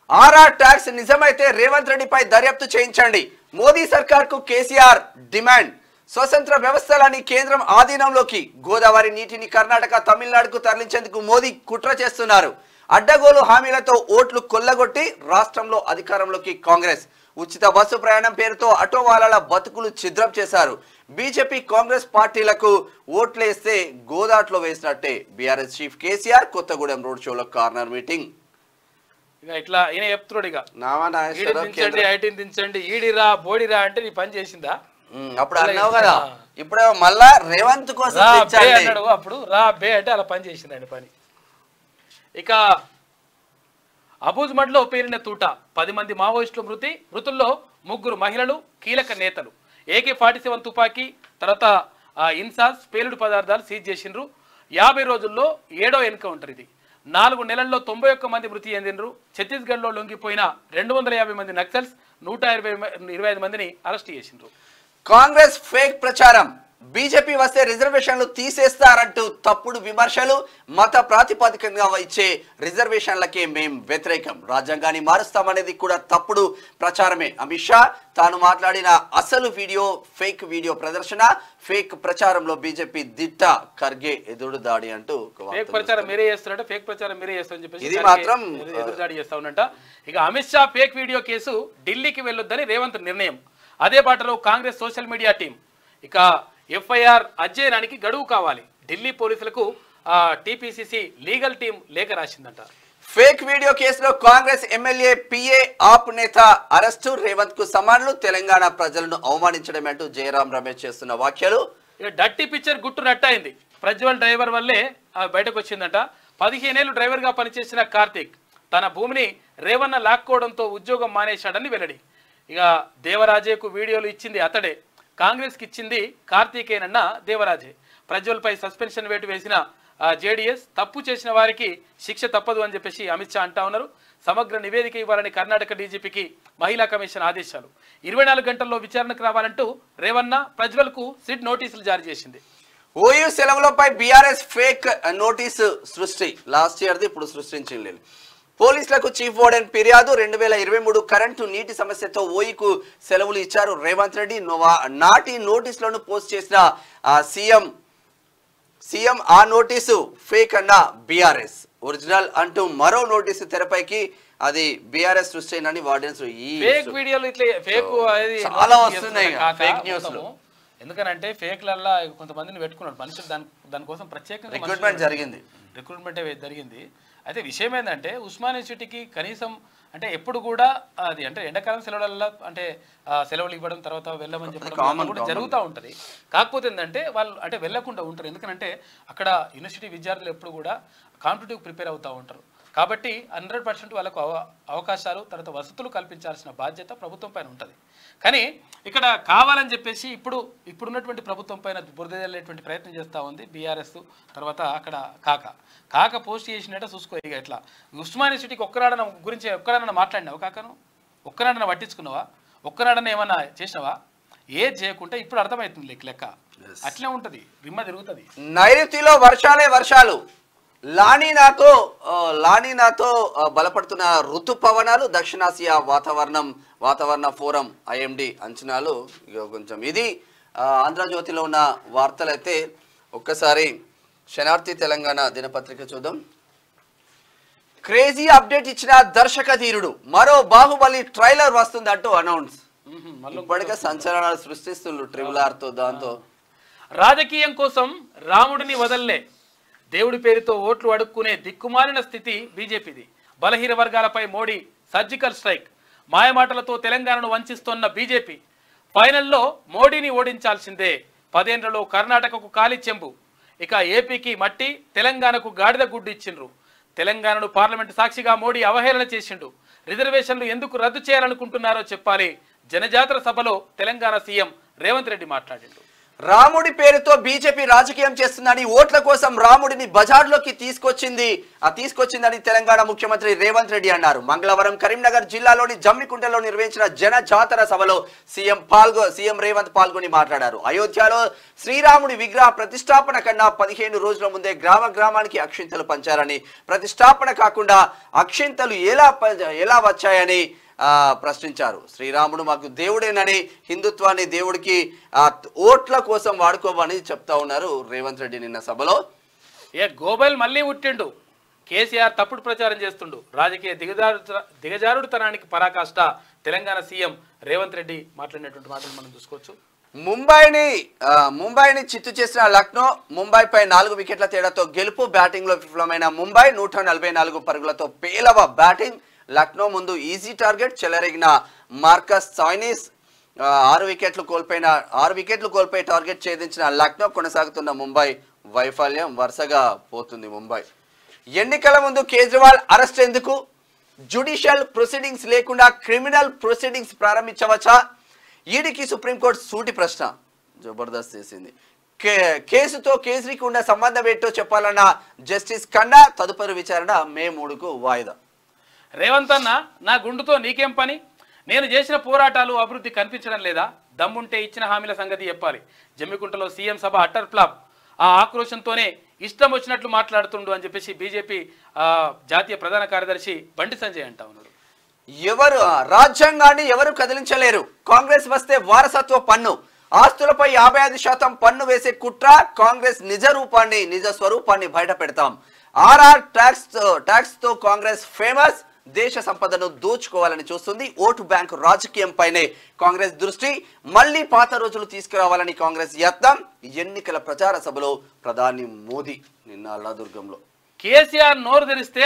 ఆర్ఆర్ ట్యాక్స్ నిజమైతే రేవంత్ రెడ్డిపై దర్యాప్తు చేయించండి. మోదీ సర్కార్కు కేసీఆర్ డిమాండ్. స్వతంత్ర వ్యవస్థలని కేంద్రం ఆధీనంలోకి. గోదావరి నీటిని కర్ణాటక తమిళనాడుకు తరలించేందుకు మోదీ కుట్ర చేస్తున్నారు. అడ్డగోలు హామీలతో ఓట్లు కొల్లగొట్టి రాష్ట్రంలో అధికారంలోకి కాంగ్రెస్. ఉచిత బస్సు ప్రయాణం పేరుతో ఆటో వాలాల బతుకులు ఛిద్రం చేశారు. బీజేపీ కాంగ్రెస్ పార్టీలకు ఓట్లేస్తే గోదాట్లో వేసినట్టే. BRS chief KCR Kothagudem road షోలో కార్నర్ మీటింగ్. ఇక ఇట్లా ఈయన చెప్తున్నాడు, ఇక దించండి ఐటీని దించండి, ఈడిరా బోడిరా అంటే నీ పని చేసిందా? అప్పుడు అన్నావు కదా, ఇప్పుడు మళ్ళా రేవంత్ కోసం అన్నాడు. అప్పుడు రా బే అంటే అలా పని చేసిందండి పని. ఇక అబూజ్మడ్లో పేరిన తూట 10 మంది మావోయిస్టులు మృతుల్లో 3 మహిళలు కీలక నేతలు. AK-47 తుపాకీ తర్వాత ఇన్సాస్ పేలుడు పదార్థాలు సీజ్ చేసిండ్రు. 50 రోజుల్లో 7వ ఎన్కౌంటర్ ఇది. 4 నెలల్లో 91 మంది మృతి చెందినరు. ఛత్తీస్గఢ్లో లొంగిపోయిన 250 మంది నక్సల్స్ 125 మందిని అరెస్ట్ చేసిండ్రు. కాంగ్రెస్ ఫేక్ ప్రచారం. బీజేపీ వస్తే రిజర్వేషన్లు తీసేస్తారంటూ తప్పుడు విమర్శలు. మత ప్రాతిపదికగా ఇచ్చే రిజర్వేషన్లకే మేం వ్యతిరేకం. రాజ్యాంగాన్ని మారుస్తామనేది కూడా తప్పుడు ప్రచారమే. అమిత్ షా తాను మాట్లాడిన అసలు వీడియో ఫేక్ వీడియో ప్రదర్శన. ఫేక్ ప్రచారంలో బీజేపీ దిట్ట. ఖర్గే ఎదురు దాడి అంటూ ఫేక్ ప్రచారం మీరే చేస్తారంట, ఫేక్ ప్రచారం మీరే చేస్తారని చెప్పేసి ఇది మాత్రం ఎదురు దాడి చేస్తా ఉన్నట. ఇక Amit Shah fake video case ఢిల్లీకి వెళ్ళొద్దని రేవంత్ నిర్ణయం. అదే బాటలో కాంగ్రెస్ సోషల్ మీడియా టీం ఇక FIR అధ్యయనానికి గడువు కావాలి. ఢిల్లీ పోలీసులకు TPCC లీగల్ టీం లేఖ రాసిందంట. ఫేక్ వీడియో కేసులో కాంగ్రెస్ ఎమ్మెల్యే PA ఆప్ నేత అరెస్టు. రేవంత్ కు సమానులు. తెలంగాణ ప్రజలను అవమానించడం అంటూ జయరాం రమేష్ చేస్తున్న వ్యాఖ్యలు. ఇక డట్టి పిక్చర్ గుట్టు నట్టయింది. ప్రజ్వల్ డ్రైవర్ వల్లే బయటకు వచ్చిందంట. 15 ఏళ్లు డ్రైవర్ గా పనిచేసిన కార్తీక్ తన భూమిని రేవన్న లాక్కోవడంతో ఉద్యోగం మానేశాడని వెల్లడి. ఇక దేవరాజేకు వీడియోలు ఇచ్చింది అతడే, కాంగ్రెస్కి ఇచ్చింది కార్తీకేనన్న దేవరాజే. ప్రజ్వల్పై సస్పెన్షన్ వేటు వేసిన JDS తప్పు చేసిన వారికి శిక్ష తప్పదు అని చెప్పేసి అమిత్ షా అంటా ఉన్నారు. సమగ్ర నివేదిక ఇవ్వాలని కర్ణాటక DGPకి మహిళా కమిషన్ ఆదేశాలు. 24 గంటల్లో విచారణకు రావాలంటూ రేవన్న ప్రజ్వల్కు సిట్ నోటీసులు జారీ చేసింది. ఓయూ సెలవులపై BRS ఫేక్ నోటీసు సృష్టి. లాస్ట్ ఇయర్ది ఇప్పుడు సృష్టించింది. పోలీసులకు చీఫ్ వార్డెన్ ఫిర్యాదు. 2023 కరెంటు నీటి సమస్యతో ఓయూకు సెలవులు ఇచ్చారు రేవంత్ రెడ్డి. నాటి నోటీసులను పోస్ట్ చేసిన సీఎం ఆ నోటీసు ఫేక్ అన్న BRS ఒరిజినల్ అంటూ మరో నోటీసు తెరపైకి. అది BRS సృష్టిందని వార్డెన్స్ ఫేక్ వీడియోలు ఇట్లా ఫేక్ చాలా వస్తున్నాయి ఫేక్ న్యూస్. ఎందుకనంటే ఫేక్లల్లా కొంతమందిని పెట్టుకున్నాడు మనుషులు. దానికోసం ప్రత్యేకంగా రిక్రూట్మెంట్ జరిగింది. అయితే విషయం ఏంటంటే ఉస్మానియా యూనివర్సిటీకి కనీసం అంటే ఎప్పుడు కూడా అది అంటే ఎండాకాలం సెలవులలో అంటే సెలవులు ఇవ్వడం తర్వాత వెళ్ళమని చెప్పడం కూడా జరుగుతూ ఉంటుంది. కాకపోతే ఏంటంటే వాళ్ళు అంటే వెళ్ళకుండా ఉంటారు. ఎందుకంటే అక్కడ యూనివర్సిటీ విద్యార్థులు ఎప్పుడు కూడా కాంపిటేటివ్ ప్రిపేర్ అవుతూ ఉంటారు. కాబట్టి 100% వాళ్ళకు అవకాశాలు తర్వాత వసతులు కల్పించాల్సిన బాధ్యత ప్రభుత్వం పైన ఉంటుంది. కానీ ఇక్కడ కావాలని చెప్పేసి ఇప్పుడున్నటువంటి ప్రభుత్వం పైన బురద జల్లేటువంటి ప్రయత్నం చేస్తూ ఉంది BRS. తర్వాత అక్కడ కాక పోస్ట్ చేసినట్టు చూసుకో. ఇక ఇట్లా ఉస్మానియా యూనివర్సిటీకి ఒక్కరాడన మాట్లాడినావు కాకను? ఒక్కరాడన పట్టించుకున్నావా? ఒక్కరాడన ఏమన్నా చేసినావా? ఏది చేయకుంటే ఇప్పుడు అర్థమవుతుంది లెక్క. అట్లే ఉంటుంది, రిమ్మ తిరుగుతుంది. నైరుతిలో వర్షాలు. లానినాతో బలపడుతున్న ఋతుపవనాలు. దక్షిణాసియా వాతావరణ ఫోరం IMD అంచనాలు. ఇక కొంచెం ఇది ఆంధ్రజ్యోతిలో ఉన్న వార్తలు. అయితే ఒక్కసారి శనార్థి తెలంగాణ దినపత్రిక చూద్దాం. క్రేజీ అప్డేట్ ఇచ్చిన దర్శక ధీరుడు. మరో బాహుబలి ట్రైలర్ వస్తుందంటూ అనౌన్స్. ఇప్పటికే సంచలనాలు సృష్టిస్తున్నారు RRR తో. దాంతో రాజకీయం కోసం రాముడిని వదల్లే, దేవుడి పేరుతో ఓట్లు అడుక్కునే దిక్కుమాలిన స్థితి బీజేపీది. బలహీన వర్గాలపై మోడీ సర్జికల్ స్ట్రైక్. మాయమాటలతో తెలంగాణను వంచిస్తోన్న బీజేపీ ఫైనల్లో మోడీని ఓడించాల్సిందే. 10 ఏళ్లలో కర్ణాటకకు కాలి చెంబు. ఇక ఏపీకి మట్టి, తెలంగాణకు గాడిద గుడ్డు ఇచ్చిండ్రు. తెలంగాణను పార్లమెంటు సాక్షిగా మోడీ అవహేళన చేసిండు. రిజర్వేషన్లు ఎందుకు రద్దు చేయాలనుకుంటున్నారో చెప్పాలి. జనజాతర సభలో తెలంగాణ సీఎం రేవంత్ రెడ్డి మాట్లాడిండు. రాముడి పేరుతో బీజేపీ రాజకీయం చేస్తుందని ఓట్ల కోసం రాముడిని బజార్లోకి తీసుకొచ్చిందని తెలంగాణ ముఖ్యమంత్రి రేవంత్ రెడ్డి అన్నారు. మంగళవారం కరీంనగర్ జిల్లాలోని జమ్మికుంటలో నిర్వహించిన జన జాతర సభలో సీఎం రేవంత్ పాల్గొని మాట్లాడారు. అయోధ్యలో శ్రీరాముడి విగ్రహ ప్రతిష్టాపన కన్నా 15 రోజుల ముందే గ్రామానికి అక్షింతలు పంచారని, ప్రతిష్టాపన కాకుండా అక్షింతలు ఎలా వచ్చాయని ప్రశ్నించారు. శ్రీరాముడు మాకు దేవుడేనని, హిందుత్వాన్ని దేవుడికి ఓట్ల కోసం వాడుకోమని చెప్తా ఉన్నారు రేవంత్ రెడ్డి నిన్న సభలో. గోబెల్ మళ్ళీ ఉట్టిండు. కేసీఆర్ తప్పుడు ప్రచారం చేస్తుండు. రాజకీయ దిగజారుడుతనానికి పరాకాష్ట తెలంగాణ సీఎం రేవంత్ రెడ్డి మాట్లాడినటువంటి మాటలు మనం చూసుకోవచ్చు. ముంబైని చిత్తు చేసిన లక్నో, ముంబైపై 4 వికెట్ల తేడాతో గెలుపు. బ్యాటింగ్ లో విఫలమైన ముంబై 144 పరుగులతో పేలవ బ్యాటింగ్. లక్నో ముందు ఈజీ టార్గెట్. చెలరేగిన మార్కస్ స్టాయినిస్ 6 వికెట్లు కోల్పోయి టార్గెట్ ఛేదించిన లక్నో. కొనసాగుతున్న ముంబై వైఫల్యం వరుసగా పోతుంది ముంబై. ఎన్నికల ముందు కేజ్రీవాల్ అరెస్ట్ ఎందుకు? జ్యుడిషియల్ ప్రొసీడింగ్స్ లేకుండా క్రిమినల్ ప్రొసీడింగ్స్ ప్రారంభించవచ్చా? ఈడీకి సుప్రీంకోర్టు సూటి ప్రశ్న జబర్దస్త్ చేసింది. కేసుతో కేజ్రీకి ఉన్న సంబంధం ఏంటో చెప్పాలన్న జస్టిస్ ఖన్నా. తదుపరి విచారణ మే 3కు వాయిదా. రేవంత్ అన్న, నా గుండుతో నీకేం పని? నేను చేసిన పోరాటాలు అభివృద్ధి కనిపించడం లేదా? దమ్ముంటే ఇచ్చిన హామీల సంగతి చెప్పాలి. జమ్మికుంటలో సీఎం సభ అట్టర్ ఫ్లాప్. ఆ ఆక్రోశంతోనే ఇష్టం వచ్చినట్లు మాట్లాడుతుండు అని చెప్పేసి బీజేపీ జాతీయ ప్రధాన కార్యదర్శి బండి సంజయ్ అంటా ఉన్నారు. రాజ్యాంగాన్ని ఎవరు కదిలించలేరు. కాంగ్రెస్ వస్తే వారసత్వ పన్ను, ఆస్తులపై 55% పన్ను వేసే కుట్ర. కాంగ్రెస్ నిజ స్వరూపాన్ని బయట పెడతాం. ఆర్ఆర్ ట్యాక్స్ తో కాంగ్రెస్ ఫేమస్. దేశ సంపదను దోచుకోవాలని చూస్తుంది. ఓటు బ్యాంకు రాజకీయంపైనే కాంగ్రెస్ దృష్టి. మళ్లీ పాత రోజులు తీసుకురావాలని కాంగ్రెస్ యత్నం. ఎన్నికల ప్రచార సభలో ప్రధాని మోదీ నిన్న అల్లాదుర్గంలో. కేసీఆర్ నోరు తెరిస్తే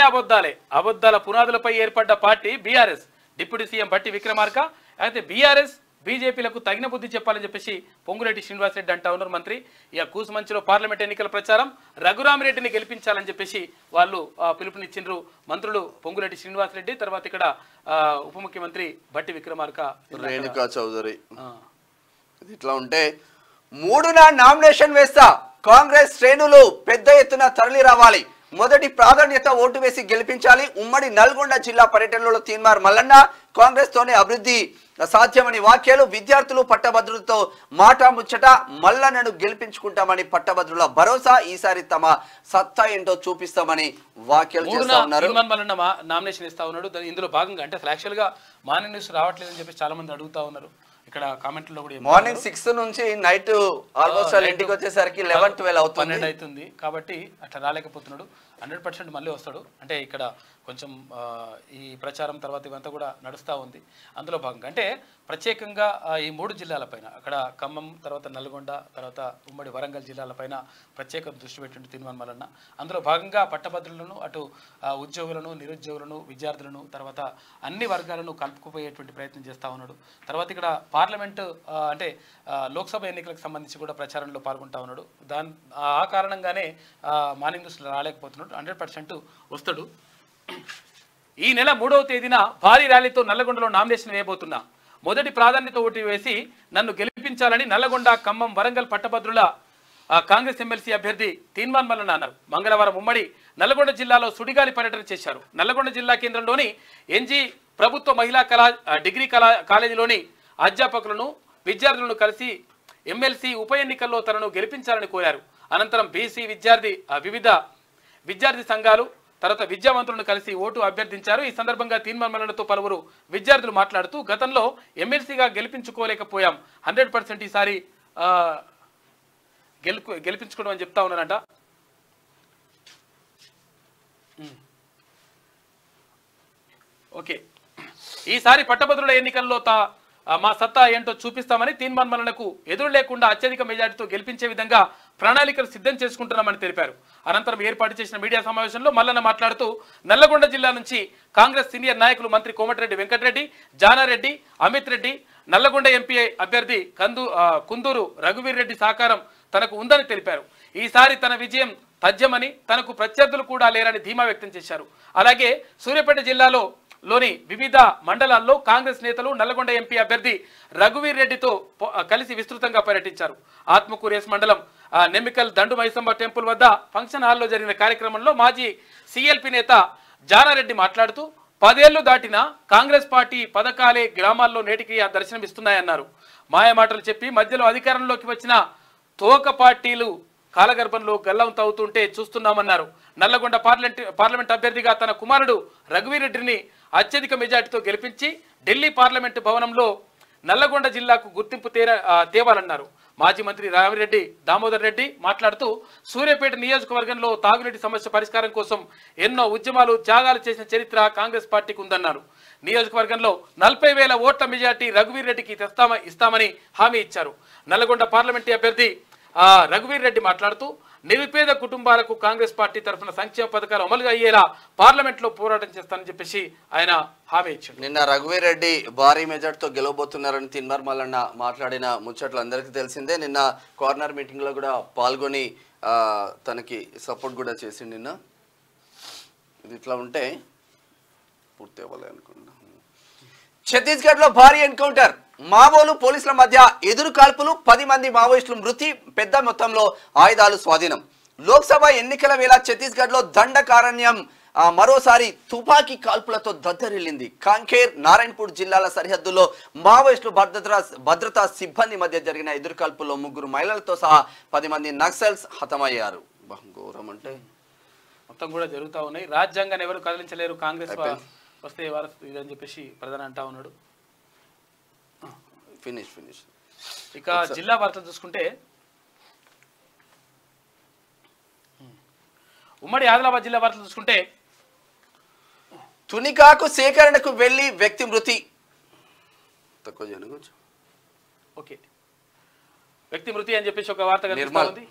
అబద్ధాల పునాదులపై ఏర్పడ్డ పార్టీ బీఆర్ఎస్. డిప్యూటీ సీఎం బట్టి విక్రమార్క. అయితే బీఆర్ఎస్ బీజేపీలకు తగిన బుద్ధి చెప్పాలని చెప్పేసి పొంగులేటి శ్రీనివాసరెడ్డి అంటా ఉన్నారు. మంత్రి ఇక కూసుమంచిలో పార్లమెంట్ ఎన్నికల ప్రచారం. రఘురామిరెడ్డిని గెలిపించాలని చెప్పేసి వాళ్ళు పిలుపునిచ్చిండ్రు మంత్రులు పొంగులేటి శ్రీనివాసరెడ్డి, తర్వాత ఇక్కడ ఉప ముఖ్యమంత్రి బట్టి విక్రమార్క, రేణుకా చౌదరి. ఇట్లా ఉంటే 3న నామినేషన్ వేస్తా. కాంగ్రెస్ శ్రేణులు పెద్ద ఎత్తున తరలి రావాలి. మొదటి ప్రాధాన్యత ఓటు వేసి గెలిపించాలి. ఉమ్మడి నల్గొండ జిల్లా పర్యటనలో తీన్మార్ మల్లన్న. కాంగ్రెస్ తోనే అభివృద్ధి సాధ్యమని వ్యాఖ్యలు. విద్యార్థులు పట్టభద్రులతో మాట ముచ్చట. మల్లన్నను గెలిపించుకుంటామని పట్టభద్రుల భరోసా. ఈసారి తమ సత్తా ఏంటో చూపిస్తామని వ్యాఖ్యలు చేస్తా ఉన్నారు. నామినేషన్ ఇస్తా ఉన్నాడు. ఇందులో భాగంగా అంటే యాక్చువల్ గా మార్నింగ్ న్యూస్ రావట్లేదని చెప్పి చాలా మంది అడుగుతా ఉన్నారు. ఇక్కడ కామెంట్లో కూడా మార్నింగ్ 6 నుంచి నైట్ ఆల్మోస్ట్ ఇంటికి వచ్చేసరికి 11-12 అవుతుంది, 12 అవుతుంది. కాబట్టి అట్లా రాలేకపోతున్నాడు. 100% మళ్ళీ వస్తాడు. అంటే ఇక్కడ కొంచెం ఈ ప్రచారం తర్వాత ఇవంతా కూడా నడుస్తూ ఉంది. అందులో భాగంగా అంటే ప్రత్యేకంగా ఈ 3 జిల్లాలపైన, అక్కడ ఖమ్మం, తర్వాత నల్గొండ, తర్వాత ఉమ్మడి వరంగల్ జిల్లాలపైన ప్రత్యేక దృష్టి పెట్టిండు తీన్మార్ మల్లన్న. అందులో భాగంగా పట్టభద్రులను, అటు ఉద్యోగులను, నిరుద్యోగులను, విద్యార్థులను, తర్వాత అన్ని వర్గాలను కలుపుకుపోయేటువంటి ప్రయత్నం చేస్తూ ఉన్నాడు. తర్వాత ఇక్కడ పార్లమెంటు అంటే లోక్సభ ఎన్నికలకు సంబంధించి కూడా ప్రచారంలో పాల్గొంటా ఉన్నాడు. ఆ కారణంగానే మార్నింగ్ న్యూస్లో రాలేకపోతున్నాడు. 100% వస్తాడు. ఈ నెల 3వ తేదీన భారీ ర్యాలీతో నల్లగొండలో నామినేషన్ వేయబోతున్నా. మొదటి ప్రాధాన్యత ఓటు వేసి నన్ను గెలిపించాలని నల్లగొండ, ఖమ్మం, వరంగల్ పట్టభద్రుల కాంగ్రెస్ ఎమ్మెల్సీ అభ్యర్థి తీన్మార్ మల్లన్న అన్నారు. మంగళవారం ఉమ్మడి నల్లగొండ జిల్లాలో సుడిగాలి పర్యటన చేశారు. నల్లగొండ జిల్లా కేంద్రంలోని ఎన్జీ ప్రభుత్వ మహిళా డిగ్రీ కాలేజీలోని అధ్యాపకులను, విద్యార్థులను కలిసి ఎమ్మెల్సీ ఉప ఎన్నికల్లో తనను గెలిపించాలని కోరారు. అనంతరం బీసీ వివిధ విద్యార్థి సంఘాలు, తర్వాత విద్యావంతులను కలిసి ఓటు అభ్యర్థించారు. ఈ సందర్భంగా తీన్మార్ మల్లన్నతో పలువురు విద్యార్థులు మాట్లాడుతూ గతంలో ఎమ్మెల్సీగా గెలిపించుకోలేకపోయాం, 100% ఈసారి గెలిపించుకోవడం అని చెప్తా ఉన్నారంట. ఓకే, ఈసారి పట్టభద్రుల ఎన్నికల్లో మా సత్తా ఏంటో చూపిస్తామని, తీన్మార్ మల్లన్నకు ఎదురు లేకుండా అత్యధిక మెజార్టీతో గెలిపించే విధంగా ప్రణాళికలు సిద్ధం చేసుకుంటున్నామని తెలిపారు. అనంతరం ఏర్పాటు చేసిన మీడియా సమావేశంలో మల్లన్న మాట్లాడుతూ నల్లగొండ జిల్లా నుంచి కాంగ్రెస్ సీనియర్ నాయకులు మంత్రి కోమటిరెడ్డి వెంకటరెడ్డి, జానారెడ్డి, అమిత్ రెడ్డి, నల్లగొండ ఎంపీ అభ్యర్థి కుందూరు రఘువీర్ రెడ్డి సహకారం తనకు ఉందని తెలిపారు. ఈసారి తన విజయం తథ్యమని, తనకు ప్రత్యర్థులు కూడా లేరని ధీమా వ్యక్తం చేశారు. అలాగే సూర్యాపేట జిల్లాలో లోని వివిధ మండలాల్లో కాంగ్రెస్ నేతలు నల్లగొండ ఎంపీ అభ్యర్థి రఘువీర్ రెడ్డితో కలిసి విస్తృతంగా పర్యటించారు. ఆత్మకూరేస్ మండలం నెమ్మికల్ దండు మైసమ్మ టెంపుల్ వద్ద ఫంక్షన్ హాల్లో జరిగిన కార్యక్రమంలో మాజీ సిఎల్పి నేత జానారెడ్డి మాట్లాడుతూ 10 ఏళ్లు దాటినా కాంగ్రెస్ పార్టీ పథకాలే గ్రామాల్లో నేటికి దర్శనమిస్తున్నాయన్నారు. మాయమాటలు చెప్పి మధ్యలో అధికారంలోకి వచ్చిన తోక పార్టీలు కాలగర్భంలో గల్లం తవ్వుతుంటే చూస్తున్నామన్నారు. నల్లగొండ పార్లమెంట్ అభ్యర్థిగా తన కుమారుడు రఘువీర్ రెడ్డిని అత్యధిక మెజార్టీతో గెలిపించి ఢిల్లీ పార్లమెంటు భవనంలో నల్లగొండ జిల్లాకు గుర్తింపు తేవాలన్నారు. మాజీ మంత్రి రామిరెడ్డి దామోదర్ రెడ్డి మాట్లాడుతూ సూర్యాపేట నియోజకవర్గంలో తాగునీటి సమస్య పరిష్కారం కోసం ఎన్నో ఉద్యమాలు త్యాగాలు చేసిన చరిత్ర కాంగ్రెస్ పార్టీకి ఉందన్నారు. నియోజకవర్గంలో 40,000 ఓట్ల మెజార్టీ రఘువీర్ రెడ్డికి ఇస్తామని హామీ ఇచ్చారు. నల్లగొండ పార్లమెంటు అభ్యర్థి రఘువీర్ రెడ్డి మాట్లాడుతూ నిరుపేద కుటుంబాలకు కాంగ్రెస్ పార్టీ తరఫున సంక్షేమ పథకాలు అమలు అయ్యేలా పార్లమెంట్ లో పోరాటం చేస్తానని చెప్పేసి ఆయన హామీ ఇచ్చారు. నిన్న రఘువీర్ రెడ్డి భారీ మెజార్టీతో గెలవబోతున్నారని తిన్మార్ మల్లన్న మాట్లాడిన ముచ్చట్లు అందరికీ తెలిసిందే. నిన్న కార్నర్ మీటింగ్ లో కూడా పాల్గొని తనకి సపోర్ట్ కూడా చేసింది. నిన్న ఇది ఇట్లా ఉంటే పూర్తి అవ్వాలి అనుకున్నా. ఛత్తీస్గఢ్ లో భారీ ఎన్కౌంటర్, మావోలు పోలీసుల మధ్య ఎదురు కాల్పులు, 10 మంది మావోయిస్టులు మృతి, పెద్ద మొత్తంలో ఆయుధాలు స్వాధీనం. లోక్సభ ఎన్నికల వేళ ఛత్తీస్గఢ్ లో దండకారణ్యం మరోసారి తుపాకీ కాల్పులతో దద్దరిల్లింది. కాంకేర్, నారాయణపూర్ జిల్లాల సరిహద్దుల్లో మావోయిస్టులు భద్రతా సిబ్బంది మధ్య జరిగిన ఎదురు కాల్పుల్లో 3 మహిళలతో సహా 10 మంది నక్సల్స్ హతమయ్యారు. ఘోరం అంటే మొత్తం కూడా జరుగుతూ ఉన్నాయి. రాజ్యాంగాన్ని ఎవరు కదిలించలేరు, కాంగ్రెస్ వస్తే ఇదని చెప్పేసి ప్రధాని అంటా ఉన్నాడు. ఫినిష్. ఇక జిల్లా వార్తలు చూసుకుంటే ఉమ్మడి ఆదిలాబాద్ జిల్లా వార్తలు చూసుకుంటే తునికాకు సేకరణకు వెళ్లి వ్యక్తి మృతి. ఓకే, వ్యక్తి మృతి అని చెప్పేసి ఒక వార్త కనిపిస్తా ఉంది.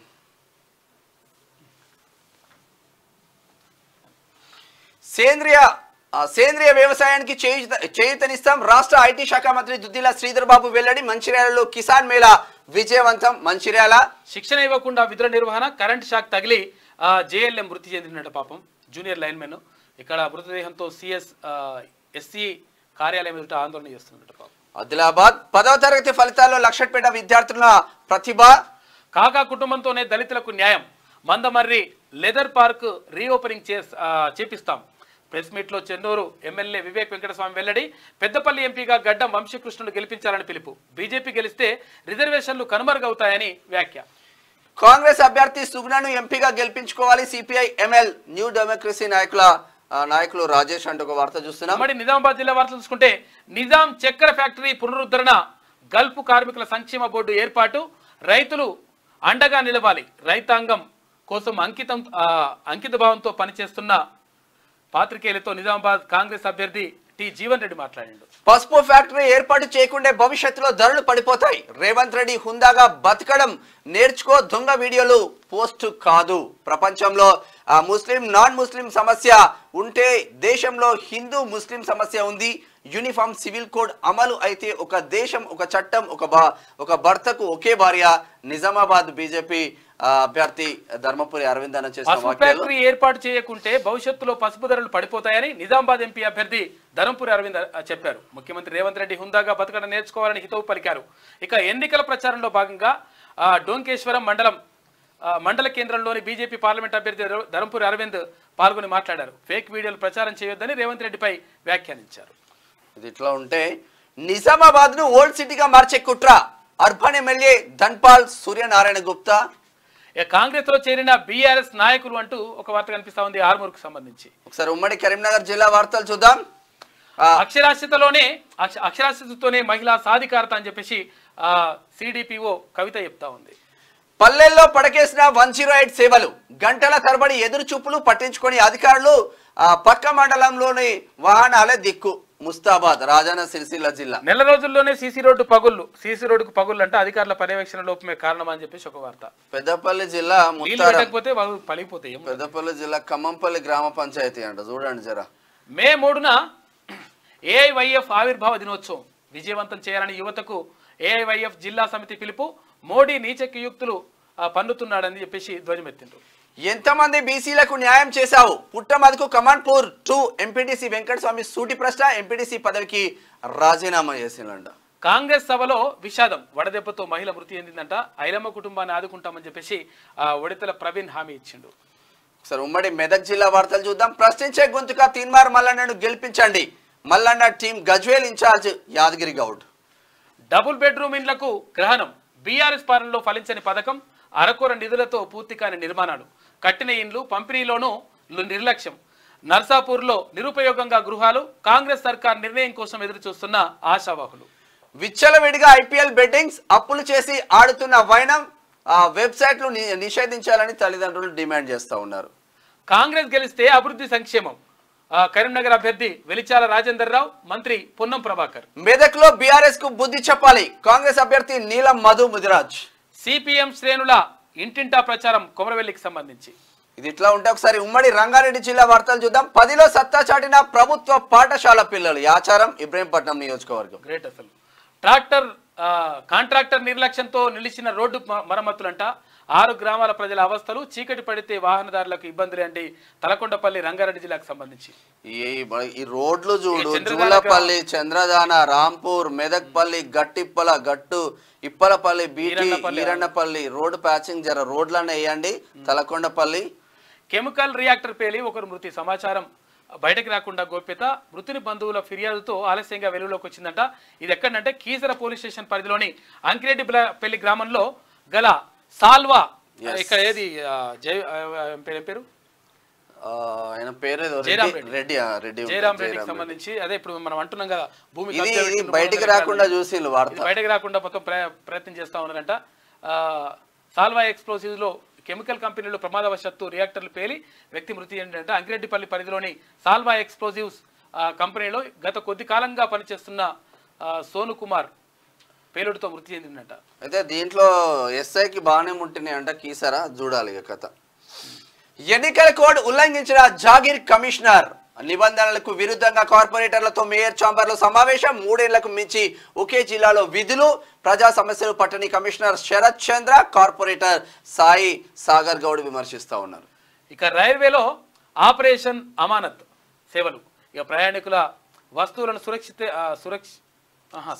సేంద్రియ వ్యవసాయానికి చేయూతనిస్తాం. రాష్ట్ర ఐటీ శాఖ మంత్రి దుద్దిల శ్రీధర్ బాబు వెల్లడి. మంచిర్యాలలో కిసాన్ మేళా విజయవంతం. మంచిర్యాల శిక్షణ ఇవ్వకుండా విధుల నిర్వహణ, కరెంట్ షాక్ తగిలి జేఎల్ఎం మృతి చెందినట్ట పాపం జూనియర్ లైన్మెన్. ఇక్కడ మృతదేహంతో ఎస్సీ కార్యాలయం ఎదుట ఆందోళన చేస్తున్నట్టు పాపం. ఆదిలాబాద్ 10వ తరగతి ఫలితాల్లో లక్షపేట విద్యార్థుల ప్రతిభ. కాకా కుటుంబంతోనే దళితులకు న్యాయం, మందమర్రి లెదర్ పార్క్ రీఓపెనింగ్ చేపిస్తాం. ప్రెస్ మీట్ లో చెన్నూరు ఎమ్మెల్యే వివేక్ వెంకటస్వామి వెల్లడి. పెద్దపల్లి ఎంపీగా గడ్డం వంశీకృష్ణుడు గెలిపించాలని పిలుపు. బీజేపీ గెలిస్తే రిజర్వేషన్లు కనుమరుగవుతాయని వ్యాఖ్య. కాంగ్రెస్ అభ్యర్థి సుగ్నాను ఎంపీగా గెలిపించుకోవాలి. సిపిఐ ఎంఎల్ న్యూ డెమోక్రసీ నాయకులు రాజేష్ అంటూ ఒక వార్త చూస్తున్నాం. మరి నిజామాబాద్ జిల్లా వార్తలు చూసుకుంటే నిజాం చక్కెర ఫ్యాక్టరీ పునరుద్ధరణ, గల్ఫ్ కార్మికుల సంక్షేమ బోర్డు ఏర్పాటు, రైతులు అండగా నిలవాలి, రైతాంగం కోసం అంకిత భావంతో పనిచేస్తున్న పాత్రికేయులతో నిజామాబాద్ కాంగ్రెస్ అభ్యర్థి టి జీవన్ రెడ్డి మాట్లాడాడు. పసుపు ఫ్యాక్టరీ ఏర్పాటు చేయకుంటే భవిష్యత్తులో ధరలు పడిపోతాయి. రేవంత్ రెడ్డి హుందాగా బతకడం నేర్చుకో, దొంగ వీడియోలు పోస్ట్ కాదు. ప్రపంచంలో ముస్లిం నాన్ ముస్లిం సమస్య ఉంటే దేశంలో హిందూ ముస్లిం సమస్య ఉంది. యూనిఫామ్ సివిల్ కోడ్ అమలు అయితే ఒక దేశం, ఒక చట్టం, ఒక భర్తకు ఒకే భార్య. నిజామాబాద్ బీజేపీ అభ్యర్థి ధర్మపురి అరవింద్ అన్న చేసిన ఫ్యాక్టరీ ఏర్పాటు చేయకుంటే భవిష్యత్తులో పసుపు ధరలు పడిపోతాయని నిజామాబాద్ ఎంపీ అభ్యర్థి ధర్మపురి అరవింద్ చెప్పారు. ముఖ్యమంత్రి రేవంత్ రెడ్డి హుందాగా బతకడం నేర్చుకోవాలని హితవు పలికారు. ఇక ఎన్నికల ప్రచారంలో భాగంగా డోంకేశ్వరం మండల కేంద్రంలోని బీజేపీ పార్లమెంట్ అభ్యర్థి ధర్మపురి అరవింద్ పాల్గొని మాట్లాడారు. ఫేక్ వీడియోలు ప్రచారం చేయొద్దని రేవంత్ రెడ్డిపై వ్యాఖ్యానించారు. ఇది ఇట్లా ఉంటే నిజామాబాద్ ను ఓల్డ్ సిటీగా మార్చే కుట్ర. Urban MLA Dhanpal Suryanarayana Gupta. కాంగ్రెస్ లో చేరిన బీఆర్ఎస్ నాయకులు అంటూ ఒక వార్త కనిపిస్తా ఉంది ఆర్మూర్ కు సంబంధించి. ఒకసారి ఉమ్మడి కరీంనగర్ జిల్లా వార్తలు చూద్దాం. అక్షరాస్యతతోనే మహిళా సాధికారత అని చెప్పేసి సిడిపిఓ కవిత చెప్తా ఉంది. పల్లెల్లో పడకేసిన 108 సేవలు, గంటల తరబడి ఎదురు చూపులు పట్టించుకొని అధికారులు. పక్క మండలంలోని వాహనాలే దిక్కు. ముస్తాబాద్ రాజన్న సిరిసిల్ల జిల్లా. నెల రోజుల్లోనే సీసీ రోడ్డుకు పగుళ్ళు అంటే అధికారుల పర్యవేక్షణ లోపమే కారణం అని చెప్పేసి ఒక వార్త. పెద్దపల్లి జిల్లా పలిగిపోతాయి. పెద్దపల్లి జిల్లా ఖమ్మంపల్లి గ్రామ పంచాయతీ అంట, చూడండి జరా. మే 3న ఏఐవైఎఫ్ ఆవిర్భావ దినోత్సవం విజయవంతం చేయాలని యువతకు ఏఐవైఎఫ్ జిల్లా సమితి పిలుపు. మోడీ నీచక్యుక్తులు పన్నుతున్నాడని చెప్పేసి ధ్వజమెత్తిండ్రు. ఎంతమంది బీసీలకు న్యాయం చేశావు? పుట్టమదుకు కమాన్పూర్ 2 ఎంపీటీసీ వెంకటస్వామి సూటి ప్రశ్న. ఎంపీటీసీ పదవికి రాజీనామా చేసిందంట. కాంగ్రెస్ సభలో విషాదం. వడదెబ్బతో మహిళ మృతి చెందిందంట. ఐలమ్మ కుటుంబాన్ని ఆదుకుంటామని చెప్పేసి ఒడితల ప్రవీణ్ హామీ ఇచ్చిండు. సరే, ఉమ్మడి మెదక్ జిల్లా వార్తలు చూద్దాం. ప్రశ్నించే గొంతుక తీన్మార్ మల్లన్నను గెలిపించండి. Mallanna team Gajwel incharge Yadagiri Goud. Double bedroom ఇండ్లకు గ్రహణం. బీఆర్ఎస్ పాలనలో ఫలించని పథకం. అరకొర నిధులతో పూర్తి కాని నిర్మాణాలు. కట్టిన ఇండ్లు పంపిణీలోనూ నిర్లక్ష్యం. నర్సాపూర్లో నిరుపయోగంగా గృహాలు. కాంగ్రెస్ సర్కార్ నిర్ణయం కోసం ఎదురు చూస్తున్న ఆశావాహులు. విచ్చలవిడిగా ఐపీఎల్ బెట్టింగ్స్. అప్పులు చేసి ఆడుతున్న వైనం. వెబ్సైట్లు నిషేధించాలని తల్లిదండ్రులు డిమాండ్ చేస్తూ ఉన్నారు. కాంగ్రెస్ గెలిస్తే అభివృద్ధి సంక్షేమం. కరీంనగర్ అభ్యర్థి వెలిచాల రాజేందర్ రావు. మంత్రి పొన్నం ప్రభాకర్. మెదక్ లో బీఆర్ఎస్ కు బుద్ధి చెప్పాలి. కాంగ్రెస్ అభ్యర్థి నీలం మధు ముదిరాజ్. సిపిఎం శ్రేణుల ఇంటింటా ప్రచారం కొమరవెల్లికి సంబంధించి. ఇది ఇట్లా ఉంటే ఒకసారి ఉమ్మడి రంగారెడ్డి జిల్లా వార్తలు చూద్దాం. 10లో సత్తా చాటిన ప్రభుత్వ పాఠశాల పిల్లలు. ఆచారం ఇబ్రహీంపట్నం నియోజకవర్గం. గ్రేట్. అసలు కాంట్రాక్టర్ నిర్లక్ష్యంతో నిలిచిన రోడ్డు మరమ్మతులంట. 6 గ్రామాల ప్రజల అవస్థలు. చీకటి పడితే వాహనదారులకు ఇబ్బందులు అండి. తలకొండపల్లి రంగారెడ్డి జిల్లాకు సంబంధించి ఈ రోడ్లు చూడు. జూలపల్లి, చంద్రదాన, రాంపూర్, మెదక్పల్లి, గట్టిప్పల, గట్టు ఇప్పలపల్లి, బీటీ, ఈరన్నపల్లి రోడ్డు ప్యాచింగ్ జర రోడ్లనే వేయండి. తలకొండపల్లి కెమికల్ రియాక్టర్ పేలి ఒకరు మృతి. సమాచారం బయటకు రాకుండా గోప్యత. మృతుని బంధువుల ఫిర్యాదుతో ఆలస్యంగా వెలుగులోకి వచ్చిందంట. ఇది ఎక్కడంటే కీసర పోలీస్ స్టేషన్ పరిధిలోని అంకిరెడ్డి పెళ్లి గ్రామంలో గల సాల్వా. ఇక్కడ ఏది పేరు ఆయన పేరు జయరాం రెడ్డికి సంబంధించి. అదే ఇప్పుడు మనం అంటున్నాం కదా, భూమి బయటకు రాకుండా చూసి బయటకు రాకుండా మొత్తం ప్రయత్నం చేస్తా ఉన్నారంట. సాల్వా ఎక్స్ప్లోజివ్స్ లో కెమికల్ కంపెనీలో ప్రమాదవశాత్తు రియాక్టర్లు పేలి వ్యక్తి మృతి చెందిందంట. అంకిరెడ్డిపల్లి పరిధిలోని సాల్వా ఎక్స్ప్లోజివ్స్ కంపెనీలో గత కొద్ది కాలంగా పనిచేస్తున్న సోను కుమార్ పేలుడుతో మృతి చెందిందంట. అయితే దీంట్లో ఎస్ఐకి బాగానే ఉంటున్నాయి అంట. కీసారా చూడాలి కథ. ఎన్నికల కోడ్ ఉల్లంఘించిన జాగీర్ కమిషనర్. నిబంధనలకు విరుద్ధంగా కార్పొరేటర్లతో మేయర్ ఛాంబర్లో సమావేశం. 3 ఏళ్లకు మించి ఒకే జిల్లాలో విధులు. ప్రజా సమస్యలు పట్టని కమిషనర్ శరత్ చంద్ర, కార్పొరేటర్ సాయి సాగర్ గౌడ్ విమర్శిస్తూ ఉన్నారు. ఇక రైల్వేలో ఆపరేషన్ అమానత్ సేవలు. ఇక ప్రయాణికుల వస్తువులను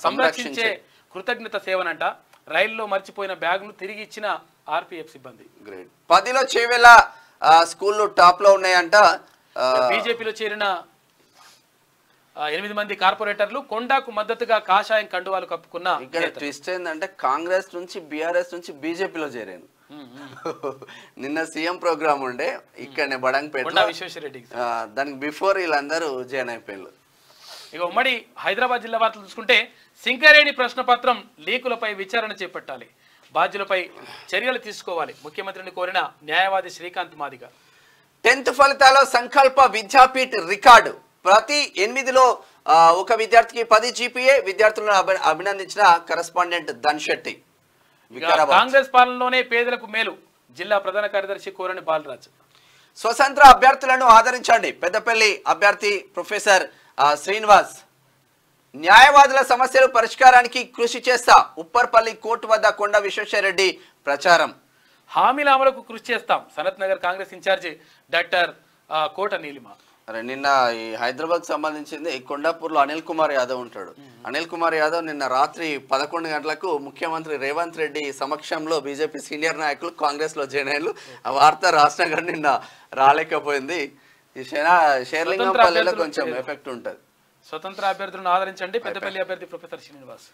సంరక్షించే కృతజ్ఞత సేవనంట. రైల్లో మర్చిపోయిన బ్యాగ్ను తిరిగి ఇచ్చిన ఆర్పీఎఫ్ సిబ్బంది. గ్రేట్. 10లో చేవెళ్ళ స్కూళ్ళు టాప్ లో ఉన్నాయంట. బీజేపీలో చేరిన 8 మంది కార్పొరేటర్లు. కొండాకు మద్దతుగా కాషాయం కండువాలు కప్పుకున్న. ఇక్కడ ట్విస్ట్ ఏంటంటే కాంగ్రెస్ నుంచి బీఆర్ఎస్ నుంచి బీజేపీలో చేరాను. నిన్న సీఎం ప్రోగ్రామ్ ఉండే ఇక్కడనే బడంగపేట విశ్వేశ్వరరెడ్డికి. దానికి బిఫోర్ వీళ్ళందరూ జాయిన్ అయిపోయారు. ఇక ఉమ్మడి హైదరాబాద్ జిల్లా వార్తలు చూసుకుంటే సింగరేణి ప్రశ్నపత్రం లీకులపై విచారణ చేపట్టాలి. బాధ్యులపై చర్యలు తీసుకోవాలి. ముఖ్యమంత్రిని కోరిన న్యాయవాది శ్రీకాంత్ మాదిగ. 10th ఫలితాల్లో సంకల్ప విద్యాపీఠ్ రికార్డు. ప్రతి 8లో ఒక విద్యార్థికి 10 జీపీఏ. విద్యార్థులను అభినందించిన కరెస్పాండెంట్ ధన్శెట్టి. కాంగ్రెస్ పాలనలోనే పేదలకు మేలు. జిల్లా ప్రధాన కార్యదర్శి కోరని బాలరాజ్. స్వతంత్ర అభ్యర్థులను ఆదరించండి. పెద్దపల్లి అభ్యర్థి ప్రొఫెసర్ శ్రీనివాస్. న్యాయవాదుల సమస్యలు పరిష్కారానికి కృషి చేస్తా. ఉప్పర్పల్లి కోర్టు వద్ద కొండ విశ్వేశ్వరరెడ్డి ప్రచారం. హామీల అమలుకు కృషి చేస్తాం. సనత్ నగర్ కాంగ్రెస్ ఇన్ఛార్జి డాక్టర్ కోట నీలిమ. నిన్న ఈ హైదరాబాద్ సంబంధించింది కొండాపూర్లో అనిల్ కుమార్ యాదవ్ ఉంటాడు. అనిల్ కుమార్ యాదవ్ నిన్న రాత్రి 11 గంటలకు ముఖ్యమంత్రి రేవంత్ రెడ్డి సమక్షంలో బీజేపీ సీనియర్ నాయకులు కాంగ్రెస్ లో జాయిన్ అయ్యారు. ఆ వార్త రాష్ట్రంగా నిన్న రాలేకపోయింది. ఈ షేర్లింగంపల్లిలో కొంచెం ఎఫెక్ట్ ఉంటుంది. స్వతంత్ర అభ్యర్థులను ఆదరించండి. పెద్దపల్లి అభ్యర్థి ప్రొఫెసర్ శ్రీనివాస్.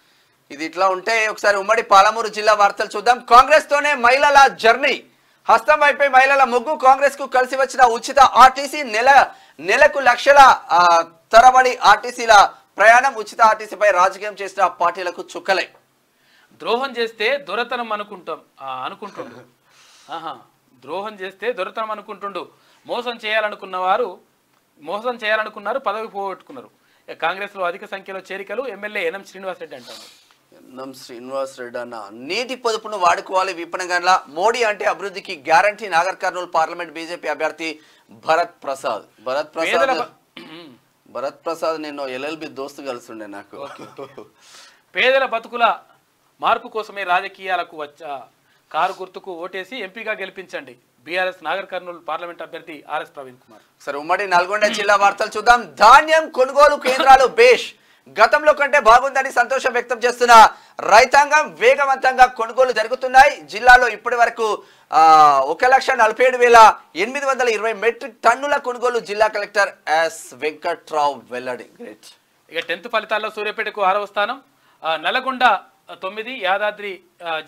ఇది ఇట్లా ఉంటే ఒకసారి ఉమ్మడి పాలమూరు జిల్లా వార్తలు చూద్దాం. కాంగ్రెస్ తోనే మహిళల జర్నీ. హస్తం వైపై మహిళల ముగ్గు. కాంగ్రెస్ కు కలిసి వచ్చిన ఉచిత ఆర్టీసీ. నెలకు లక్షల తరబడి ఆర్టీసీల ప్రయాణం. ఉచిత ఆర్టీసీపై రాజకీయం చేసిన పార్టీలకు చుక్కలే. ద్రోహం చేస్తే దొరతనం అనుకుంటుండు. ద్రోహం చేస్తే దొరతనం అనుకుంటుండు. మోసం చేయాలనుకున్నారు, పదవి పోగొట్టుకున్నారు. కాంగ్రెస్ లో అధిక సంఖ్యలో చేరికలు. ఎమ్మెల్యే ఎన్ఎం శ్రీనివాస్ రెడ్డి అంటారు. ఎన్ఎం శ్రీనివాస్ రెడ్డి అన్న నీటి పొదుపును వాడుకోవాలి. విపణగండ్ల మోడీ అంటే అభివృద్ధికి guarantee. Nagar Kurnool parliament BJP అభ్యర్థి భరత్ ప్రసాద్ నేను ఎల్ఎల్బి దోస్తు కలుస్తుండే నాకు. పేదల బతుకుల మార్పు కోసమే రాజకీయాలకు వచ్చా. కారు గుర్తుకు ఓటేసి ఎంపీగా గెలిపించండి. బీఆర్ఎస్ నాగర్ కర్నూలు పార్లమెంట్ అభ్యర్థి ఆర్ఎస్ ప్రవీణ్ కుమార్. సరే, ఉమ్మడి నల్గొండ జిల్లా వార్తలు చూద్దాం. ధాన్యం కొనుగోలు కేంద్రాలు బేష్, గతంలో కంటే బాగుందని సంతోషం వ్యక్తం చేస్తున్న రైతాంగం. వేగవంతంగా కొనుగోలు జరుగుతున్నాయి. జిల్లాలో ఇప్పటి వరకు 1,47,820 మెట్రిక్ టన్నుల కొనుగోలు జిల్లా కలెక్టర్ ఎస్ వెంకట్రావు వెల్లడి. గ్రేట్. ఇక 10th ఫలితాల్లో సూర్యాపేటకు 6వ స్థానం, నల్గొండ 9, యాదాద్రి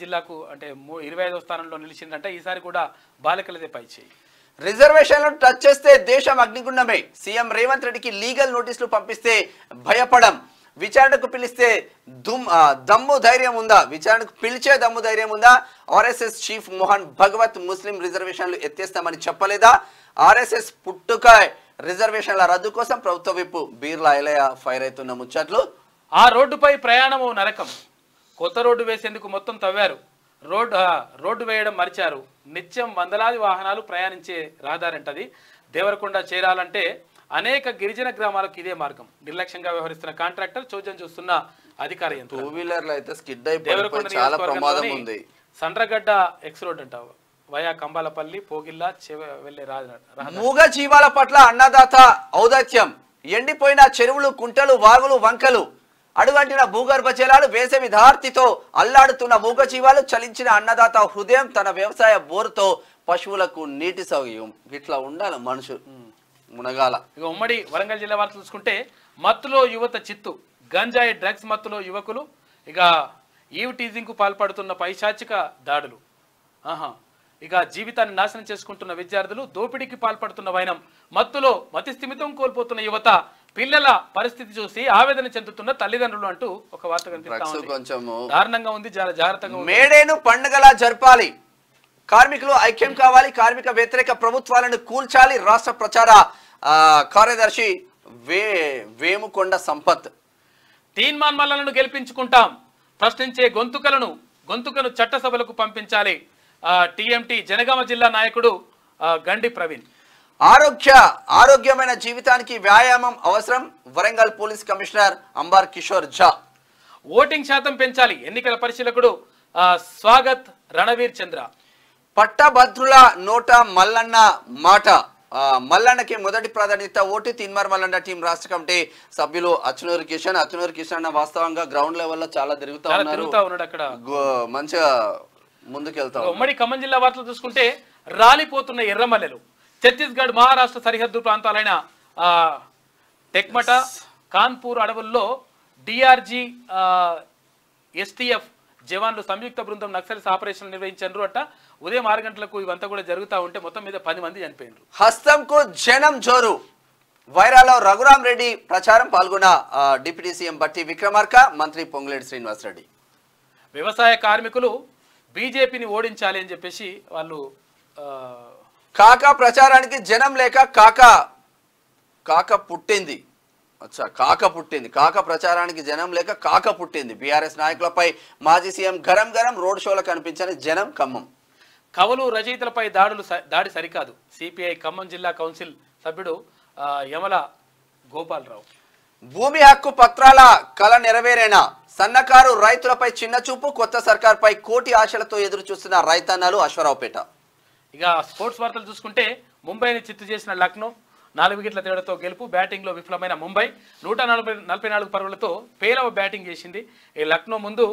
జిల్లాకు అంటే 25వ స్థానంలో నిలిచిందంటే ఈసారి కూడా బాలికలదే పైచేయి. రిజర్వేషన్లను టచ్ చేస్తే దేశం అగ్నిగుండమే. సీఎం రేవంత్ రెడ్డికి లీగల్ నోటీసులు పంపిస్తే భయపడం. విచారణకు పిలిస్తే దమ్ము ధైర్యం ఉందా? విచారణకు పిలిచే దమ్ము ధైర్యం ఉందా? ఆర్ఎస్ఎస్ చీఫ్ మోహన్ భగవత్ ముస్లిం రిజర్వేషన్లు ఎత్తేస్తామని చెప్పలేదా? ఆర్ఎస్ఎస్ పుట్టుక రిజర్వేషన్ల రద్దు కోసం ప్రభుత్వ విప్పు బీర్లా ఎలయ ఫైర్ అవుతున్న ముచ్చట్లు. ఆ రోడ్డుపై ప్రయాణము నరకం. కొత్త రోడ్డు వేసేందుకు మొత్తం తవ్వారు, రోడ్డు వేయడం మరిచారు. నిత్యం వందలాది వాహనాలు ప్రయాణించే రహదారంటది. దేవరకొండ చేరాలంటే అనేక గిరిజన గ్రామాలకు ఇదే మార్గం. నిర్లక్ష్యంగా వ్యవహరిస్తున్న కాంట్రాక్టర్ చోద్యం చూస్తున్న అధికార యంత్రం. 2-వీలర్లు అయితే స్కిడ్ అయిపోయి చాలా ప్రమాదం ఉంది. సండ్రగడ్డ ఎక్స్ రోడ్ అంటావు వయా కంబాలపల్లి పోగిల్లా వెళ్లే మూగ జీవాల పట్ల అన్నదాత ఔదాత్యం. ఎండిపోయిన చెరువులు, కుంటలు, వాగులు, వంకలు, అడుగంటిన భూగర్భ జలాలు, వేసవి ధార్తితో అల్లాడుతున్న మూగ జీవాలు, చలించిన అన్నదాత హృదయం, తన వ్యవసాయ బోరుతో పశువులకు నీటి సౌకర్యం. ఇట్లా ఉండాలి మనుషులు మునగాల. ఇక ఉమ్మడి వరంగల్ జిల్లా వార్త చూసుకుంటే మత్తులో యువత చిత్తు, గంజాయి డ్రగ్స్ మత్తులో యువకులు. ఇక ఈవ్ టీజింగ్ కు పాల్పడుతున్న పైశాచిక దాడులు. ఇక జీవితాన్ని నాశనం చేసుకుంటున్న విద్యార్థులు, దోపిడీకి పాల్పడుతున్న వైనం, మత్తులో మతి స్థిమితం కోల్పోతున్న యువత, పిల్లల పరిస్థితి చూసి ఆవేదన చెందుతున్న తల్లిదండ్రులు అంటూ ఒక వార్త కనిపిస్తుంది. దారుణంగా ఉంది, చాలా జాగ్రత్తగా. మేడేను పండుగలా జరపాలి, కార్మికులు ఐక్యం కావాలి, కార్మిక వ్యతిరేక ప్రభుత్వాలను కూల్చాలి. రాష్ట్ర ప్రచార కార్యదర్శి వేముకొండ సంపత్. తీన్మాన్ మల్లలను గెలిపించుకుంటాం, ప్రశ్నించే గొంతుకను చట్టసభలకు పంపించాలి. టీఎంటీ జనగామ జిల్లా నాయకుడు గండి ప్రవీణ్. ఆరోగ్యమైన జీవితానికి వ్యాయామం అవసరం. వరంగల్ పోలీస్ కమిషనర్ అంబార్ కిషోర్ ఝా. ఓటింగ్ శాతం పెంచాలి, ఎన్నికల పరిశీలకుడు స్వాగత్ రణవీర్ చంద్ర. పట్టభద్రుల నోట మల్లన్న మాట. మల్లన్నకి మొదటి ప్రాధాన్యత ఓటు. తీన్మార్ మల్లన్న టీం రాష్ట్ర కమిటీ సభ్యులు అచ్చునూరు కిషన్ వాస్తవంగా గ్రౌండ్ లెవెల్లో చాలా తిరుగుతా ఉన్నాడు అక్కడ, మంచిగా ముందుకెళ్తా. ఉమ్మడి ఖమ్మం జిల్లా వార్తలు చూసుకుంటే రాలిపోతున్న ఎర్రమల్లెలు. ఛత్తీస్గఢ్ మహారాష్ట్ర సరిహద్దు ప్రాంతాలైన టెక్మట, కాన్పూర్ అడవుల్లో డిఆర్జీ ఎస్టీఎఫ్ జవాన్లు సంయుక్త బృందం నక్సల్స్ ఆపరేషన్ నిర్వహించారు అట్ట. ఉదయం 6 గంటలకు ఇవంతా కూడా జరుగుతూ ఉంటే మొత్తం మీద 10 మంది చనిపోయినారు. హస్తంకు జనం జోరు. వైరాలో రఘురాం రెడ్డి ప్రచారం పాల్గొన్న డిప్యూటీ సీఎం బట్టి విక్రమార్క, మంత్రి పొంగులేటి శ్రీనివాసరెడ్డి. వ్యవసాయ కార్మికులు బీజేపీని ఓడించాలి అని చెప్పేసి వాళ్ళు కాకా ప్రచారానికి జనం లేక కాక పుట్టింది. కాక ప్రచారానికి జనం లేక కాక పుట్టింది. బీఆర్ఎస్ నాయకులపై మాజీ సీఎం గరం రోడ్ షోలో కనిపించని జనం. ఖమ్మం. కవులు రచయితలపై దాడి సరికాదు. సిపిఐ ఖమ్మం జిల్లా కౌన్సిల్ సభ్యుడు యమల గోపాలరావు. భూమి హక్కు పత్రాల కళ నెరవేరేనా? సన్నకారు రైతులపై చిన్న చూపు. కొత్త సర్కార్పై కోటి ఆశలతో ఎదురు చూస్తున్న రైతన్నలు. అశ్వరావుపేట. ఇక స్పోర్ట్స్ వార్తలు చూసుకుంటే ముంబైని చిత్తు చేసిన లక్నో 4 వికెట్ల తేడాతో గెలుపు. బ్యాటింగ్లో విఫలమైన ముంబై 144 పరుగులతో పేలవ బ్యాటింగ్ చేసింది. ఈ లక్నో ముందు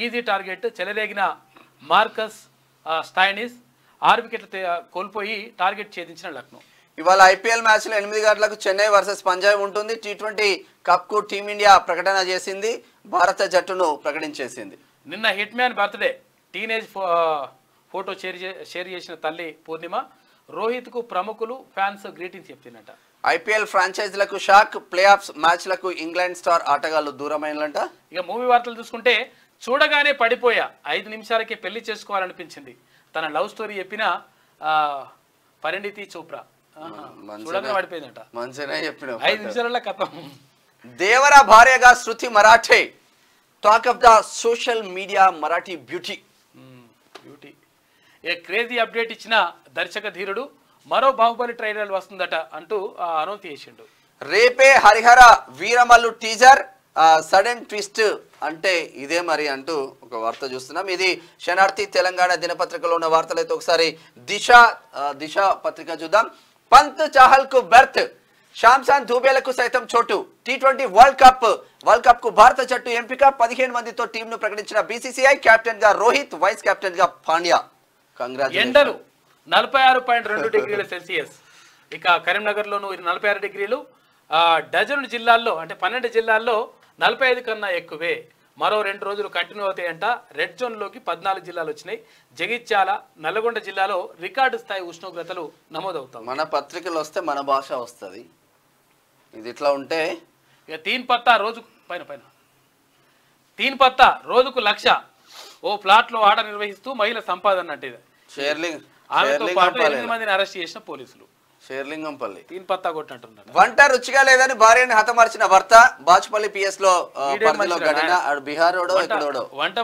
ఈజీ టార్గెట్. చెలరేగిన మార్కస్ స్టైనిస్ 6 వికెట్లు కోల్పోయి టార్గెట్ ఛేదించిన లక్నో. ఇవాళ ఐపీఎల్ మ్యాచ్లో 8 గంటలకు చెన్నై వర్సెస్ పంజాబ్ ఉంటుంది. T20 కప్కు టీమిండియా ప్రకటన చేసింది. భారత జట్టును ప్రకటించేసింది. నిన్న hitman birthday. Teenage photo share చేసిన తల్లి పూర్ణిమ. రోహిత్కు ప్రముఖులు ఫ్యాన్స్ గ్రీటింగ్స్ చెప్తున్నట. ఐపీఎల్ ఫ్రాంచైజీలకు షాక్. ప్లే ఆఫ్స్ మ్యాచ్లకు ఇంగ్లాండ్ స్టార్ ఆటగాళ్లు దూరమైనలంట. ఇక మూవీ వార్తలు చూసుకుంటే చూడగానే పడిపోయా, 5 నిమిషాలకే పెళ్లి చేసుకోవాలనిపించింది. తన లవ్ స్టోరీ చెప్పిన పరిణితి చోప్రా. చూడగానే పడిపోయిందట. మంచిగానే చెప్పిన 5 నిమిషాలలో కథం. దేవర భార్యగా Shruti Marathe. Talk of the social media Marathi beauty. A crazy update ఇచ్చిన దర్శక ధీరుడు. మరో బాహుబలి ట్రైలర్ వస్తుందట అంటూ అనౌన్స్ చేసిండు. రేపే Harihara Veeramallu teaser. Sudden twist అంటే ఇదే మరి అంటూ ఒక వార్త చూస్తున్నాం. ఇది శనార్థి తెలంగాణ దినపత్రికలో ఉన్న వార్తలు. అయితే ఒకసారి దిశ పత్రిక చూద్దాం. పంత్ చాహల్ కు బెర్త్, శాంసన్ దూబేలకు సైతం చోటు. T20 వరల్డ్ కప్ కు భారత జట్టు ఎంపిక. 15 మందితో టీంను ప్రకటించిన BCCI. కెప్టెన్ గా రోహిత్, వైస్ కెప్టెన్ గా పాండ్యా. ఎండలు 46.2 డిగ్రీల సెల్సియస్. ఇక కరీంనగర్ లోను 46 డిగ్రీలు. డజన్ జిల్లాల్లో అంటే 12 జిల్లాల్లో 45 కన్నా ఎక్కువే. మరో 2 రోజులు కంటిన్యూ అవుతాయంట. రెడ్ జోన్ లోకి 14 జిల్లాలు వచ్చినాయి. జగిత్యాల, నల్గొండ జిల్లాలో రికార్డు స్థాయి ఉష్ణోగ్రతలు నమోదవుతాయి. మన పత్రికలు వస్తే మన భాష వస్తుంది. ఇది ఇట్లా ఉంటే ఇక తీన్ పత్తా రోజు పైన తీన్ పత్తా రోజుకు 1,00,000. ఓ ప్లాట్ లో ఆట నిర్వహిస్తూ మహిళ సంపాదన అంటే ఆమెతో పాటు 8 మందిని అరెస్ట్ చేసిన పోలీసులు. షేర్లింగంపల్లి తీన్ పత్తా కొట్టినట్టున్నారు. వంట రుచిగా లేదని భార్యని హతమార్చిన భర్త. బాచుపల్లి PS లో బీహార్ వంట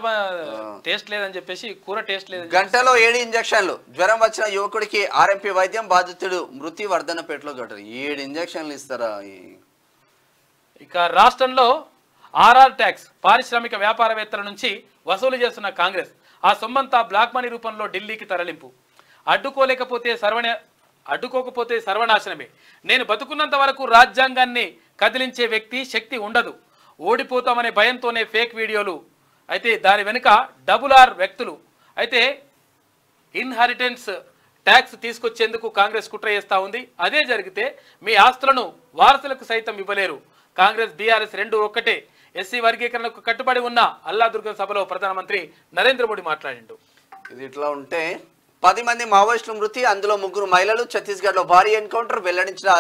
టేస్ట్ లేదని చెప్పేసి కూర టేస్ట్ లేదు. గంటలో 7 ఇంజక్షన్లు. జ్వరం వచ్చిన యువకుడికి RMP వైద్యం. బాధితుడు మృతి. వర్ధనపేటలో గట్టారు. 7 ఇంజక్షన్లు ఇస్తారా? ఇక రాష్ట్రంలో RR ట్యాక్స్ పారిశ్రామిక వ్యాపారవేత్తల నుంచి వసూలు చేస్తున్న కాంగ్రెస్ ఆ సొమ్మంతా బ్లాక్ మనీ రూపంలో ఢిల్లీకి తరలింపు. అడ్డుకోకపోతే సర్వనాశనమే. నేను బతుకున్నంత వరకు రాజ్యాంగాన్ని కదిలించే శక్తి ఉండదు. ఓడిపోతామనే భయంతోనే ఫేక్ వీడియోలు. అయితే దాని వెనుక RR వ్యక్తులు. అయితే ఇన్హెరిటెన్స్ ట్యాక్స్ తీసుకొచ్చేందుకు కాంగ్రెస్ కుట్ర చేస్తూ ఉంది. అదే జరిగితే మీ ఆస్తులను వారసులకు సైతం ఇవ్వలేరు. కాంగ్రెస్ BRS 2 ఒక్కటే. ఎస్సీ వర్గీకరణకు కట్టుబడి ఉన్న అల్లాదుర్గం సభలో ప్రధానమంత్రి నరేంద్ర మోడీ మాట్లాడిండు. ఇది ఇట్లా ఉంటే 10 మంది మావోయిస్టుల మృతి. అందులో 3 మహిళలు. ఛత్తీస్గఢ్ లో భారీ ఎన్కౌంటర్. వెల్లడించిన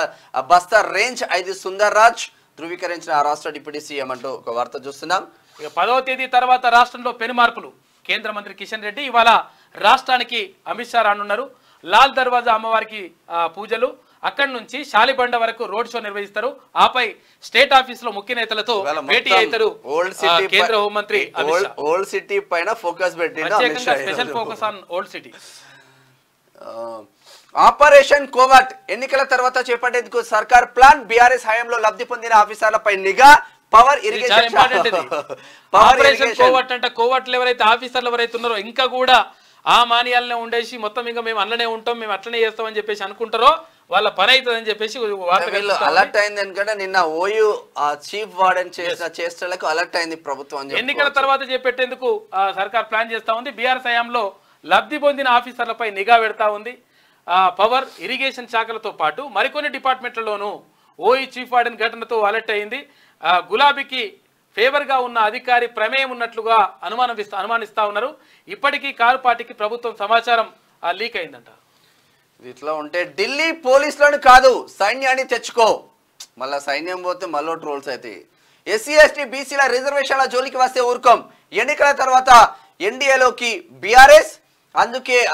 బస్తర్ రేంజ్ 5 సుందర్ రాజ్. ధృవీకరించిన రాష్ట్ర డిప్యూటీ సీఎం అంటూ ఒక వార్త చూస్తున్నాం. ఇక 10వ తేదీ తర్వాత రాష్ట్రంలో పెను మార్పులు. కేంద్ర మంత్రి కిషన్ రెడ్డి ఇవాళ రాష్ట్రానికి అమిత్ షా రానున్నారు. లాల్ దర్వాజా అమ్మవారికి పూజలు. అక్కడి నుంచి శాలిబండ వరకు రోడ్ షో నిర్వహిస్తారు. ఆపై స్టేట్ ఆఫీస్ లో ముఖ్య నేతలతో భేటీ అవుతారు. కేంద్ర హోంమంత్రి ఓల్డ్ సిటీ పైన ఫోకస్ పెట్టిన special focus on old city. Operation covert ఎన్నికల తర్వాత చేపట్టేందుకు సర్కార్ ప్లాన్. BRS హయాంలో లబ్ధి పొందిన ఆఫీసర్లపై నిఘా. పవర్ ఇరిగేషన్ కోవర్ట్ అంటే కోవర్ట్లు ఎవరైతే ఆఫీసర్లు ఎవరైతే ఉన్నారో ఇంకా కూడా ఆ మాన్యాలనే ఉండేసి మొత్తం ఇంకా మేము అల్లనే ఉంటాం, మేము అట్లనే చేస్తామని చెప్పేసి అనుకుంటారో వాళ్ళ పని అవుతుందని చెప్పేసి అలర్ట్ అయింది. ఎందుకంటే నిన్న ఓయూ చీఫ్ వార్డెన్ చేసిన చేష్టలకు అలర్ట్ అయింది ప్రభుత్వం. ఎన్నికల తర్వాత చేపట్టేందుకు సర్కార్ ప్లాన్ చేస్తా ఉంది. BRS హయాంలో లబ్ధి పొందిన ఆఫీసర్లపై నిఘా పెడతా ఉంది. పవర్ ఇరిగేషన్ శాఖలతో పాటు మరికొన్ని డిపార్ట్మెంట్లలోనూ ఓయూ చీఫ్ వార్డెన్ ఘటనతో అలర్ట్ అయింది. గులాబీకి ఫేవర్గా ఉన్న అధికారి ప్రమేయం ఉన్నట్లుగా అనుమానిస్తా ఉన్నారు. ఇప్పటికీ కారు పార్టీకి ప్రభుత్వం సమాచారం లీక్ అయిందంట. ఇట్లా ఉంటే ఢిల్లీ పోలీసులను కాదు సైన్యాన్ని తెచ్చుకో. మళ్ళా సైన్యం పోతే మళ్ళీ ట్రోల్స్ అయితే. SC ST BCల రిజర్వేషన్ల జోలికి వస్తే ఊరుకోం. ఎన్నికల తర్వాత NDAలోకి BRS.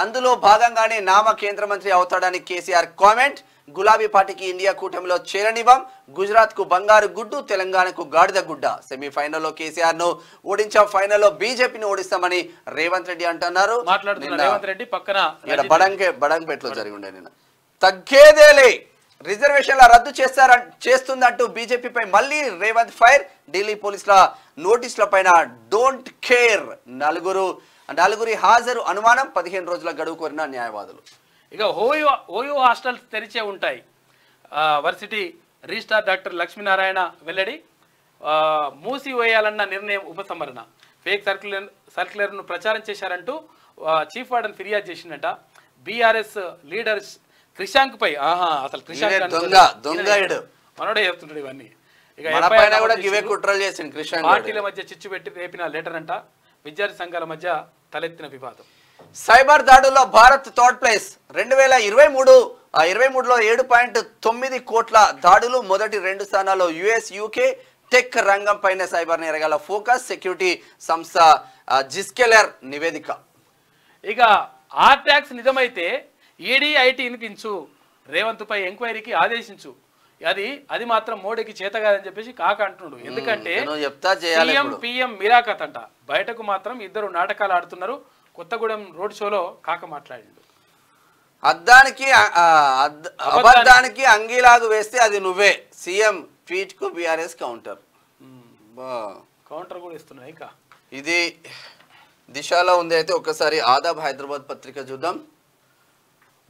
అందులో భాగంగానే నామ కేంద్ర మంత్రి అవుతాడని కేసీఆర్ కామెంట్. గులాబీ పార్టీకి ఇండియా కూటమిలో చేరనివ్వం. గుజరాత్ కు బంగారు గుడ్డు, తెలంగాణకు గాడిద గుడ్డ. సెమీఫైనల్లో కేసీఆర్ ను ఓడించాం, ఫైనల్లో బీజేపీని ఓడిస్తామని రేవంత్ రెడ్డి అంటున్నారు. రేవంత్ రెడ్డి పక్కన బడంగపేటలో జరిగి ఉండే నిన్న. తగ్గేదేలే, రిజర్వేషన్ల రద్దు చేస్తుందంటూ బీజేపీపై మళ్ళీ రేవంత్ ఫైర్. ఢిల్లీ పోలీసుల నోటీసుల పైన డోంట్ కేర్. నలుగురి హాజరు అనుమానం. 15 రోజుల గడువు కోరిన న్యాయవాదులు. ఇక ఓయూ హాస్టల్స్ తెరిచే ఉంటాయి. వర్సిటీ రిజిస్ట్రార్ డాక్టర్ లక్ష్మీనారాయణ వెల్లడి. మూసివేయాలన్న నిర్ణయం ఉపసంహరణ. ఫేక్ సర్క్యులర్ను ప్రచారం చేశారంటూ చీఫ్ వార్డెన్ ఫిర్యాదు చేసిందట. BRS లీడర్ క్రిషాంక్ పై అసలు మనోడే చెప్తుంటాడు ఇవన్నీ. పార్టీల మధ్య చిచ్చు పెట్టి రేపిన లెటర్ అంట. విద్యార్థి సంఘాల మధ్య తలెత్తిన వివాదం. సైబర్ దాడుల్లో భారత్ థర్డ్ ప్లేస్. 2023లో 7.9 కోట్ల దాడులు. మొదటి 2 స్థానాల్లో US UK. టెక్ రంగం పైన సైబర్ నేరగాల ఫోకస్. సెక్యూరిటీ సంస్థ జిస్కెలర్ నివేదిక. ఇక ఆర్ ట్యాక్స్ నిజమైతే ED IT వినిపించు. రేవంత్ పై ఎంక్వైరీకి ఆదేశించు. అది మాత్రం మోడీకి చేత కాదని చెప్పేసి కాక అంటున్నాడు. ఎందుకంటే CM PM మిరాకత్ అంట. బయటకు మాత్రం ఇద్దరు నాటకాలు ఆడుతున్నారు. కొత్తగూడెం రోడ్ షోలో కాక మాట్లాడిండు. అబద్ధానికి అంగీలాగు వేస్తే అది నువ్వే. CM ట్వీట్ కు BRS కౌంటర్. కౌంటర్ కూడా ఇస్తున్నాయి. ఇంకా ఇది దిశలో ఉంది. అయితే ఒక్కసారి ఆదాబ్ హైదరాబాద్ పత్రిక చూద్దాం.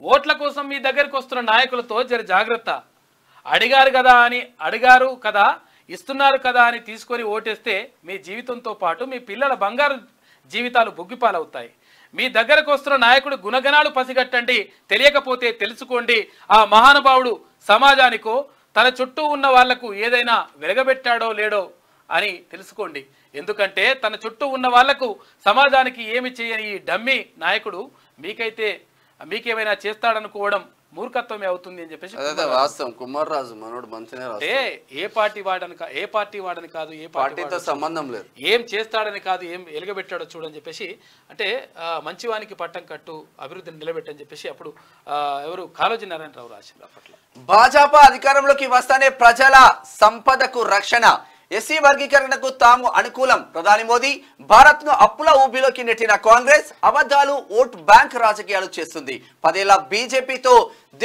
ఓట్ల కోసం మీ దగ్గరికి వస్తున్న నాయకులతో జర జాగ్రత్త. అడిగారు కదా ఇస్తున్నారు కదా అని తీసుకొని ఓటేస్తే మీ జీవితంతో పాటు మీ పిల్లల బంగారు జీవితాలు బొగ్గిపాలవుతాయి. మీ దగ్గరకు వస్తున్న నాయకుడు గుణగణాలు పసిగట్టండి. తెలియకపోతే తెలుసుకోండి. ఆ మహానుభావుడు సమాజానికో తన చుట్టూ ఉన్న వాళ్లకు ఏదైనా వెలగబెట్టాడో లేడో అని తెలుసుకోండి. ఎందుకంటే తన చుట్టూ ఉన్న వాళ్లకు సమాజానికి ఏమి చేయని ఈ డమ్మీ నాయకుడు మీకేమైనా చేస్తాడనుకోవడం మూర్ఖత్వమే అవుతుంది అని చెప్పేసి వాస్తవం. కుమార్ రాజు మనోడు మంచినే అంటే ఏ పార్టీ వాడని కాదు, ఏ పార్టీతో సంబంధం లేదు, ఏం చేస్తాడని కాదు, ఏం ఎలుగబెట్టాడో చూడని చెప్పేసి అంటే మంచివానికి పట్టం కట్టు అభివృద్ధిని నిలబెట్టని చెప్పేసి అప్పుడు ఎవరు కాళోజీ నారాయణరావు రాసింది. అప్పట్లో భాజపా అధికారంలోకి వస్తానే ప్రజల సంపదకు రక్షణ, ఎస్సీ వర్గీకరణకు తాము అనుకూలం. ప్రధాని మోదీ భారత్ ను అప్పుల ఊబిలోకి నెట్టిన కాంగ్రెస్ అబద్ధాలు, ఓట్ బ్యాంక్ రాజకీయాలు చేస్తుంది. 10 ఏళ్ల బీజేపీతో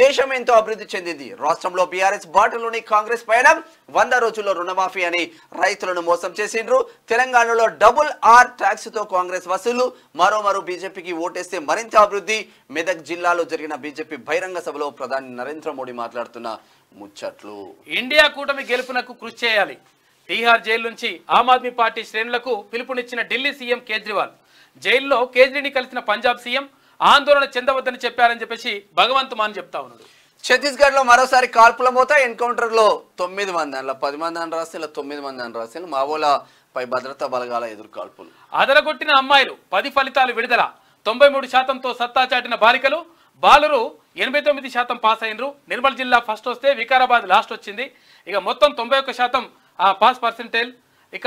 దేశం ఎంతో అభివృద్ధి చెందింది. రాష్ట్రంలో బీఆర్ఎస్ బాటలోని కాంగ్రెస్ పయనం 100 రోజుల్లో రుణమాఫీ అని రైతులను మోసం చేసిండ్రు. తెలంగాణలో డబుల్ ఆర్ ట్యాక్స్ తో కాంగ్రెస్ వసూలు. మరో బీజేపీకి ఓటేస్తే మరింత అభివృద్ధి. మెదక్ జిల్లాలో జరిగిన బీజేపీ బహిరంగ సభలో ప్రధాని నరేంద్ర మోడీ మాట్లాడుతున్న ముచ్చట్లు. ఇండియా కూటమి గెలుపునకు కృషి చేయాలి. తీహార్ జైలు నుంచి ఆమ్ ఆద్మీ పార్టీ శ్రేణులకు పిలుపునిచ్చిన ఢిల్లీ సీఎం కేజ్రీవాల్ జైల్లో కేజ్రీని కలిసిన పంజాబ్ సీఎం ఆందోళన చెందవద్దని చెప్పారని చెప్పేసి భగవంత్ మాన్ చెప్తా ఉన్నాడు. ఛత్తీస్గఢ్ లో మరోసారి కాల్పుల మోత. ఎన్కౌంటర్ లో 9 మంది, అందులో 10 మంది అని రాస్తే, ఇలా 9 మంది అని రాస్తే మావోలపై భద్రతా బలగాల ఎదురు కాల్పులు. అదరగొట్టిన అమ్మాయిలు 10 ఫలితాలు విడుదల. 93%తో సత్తా చాటిన బాలికలు బాలురు 89% పాస్ అయినరు. నిర్మల్ జిల్లా ఫస్ట్ వస్తే వికారాబాద్ లాస్ట్ వచ్చింది. ఇక మొత్తం 91% పాస్ పర్సెంటేజ్. ఇక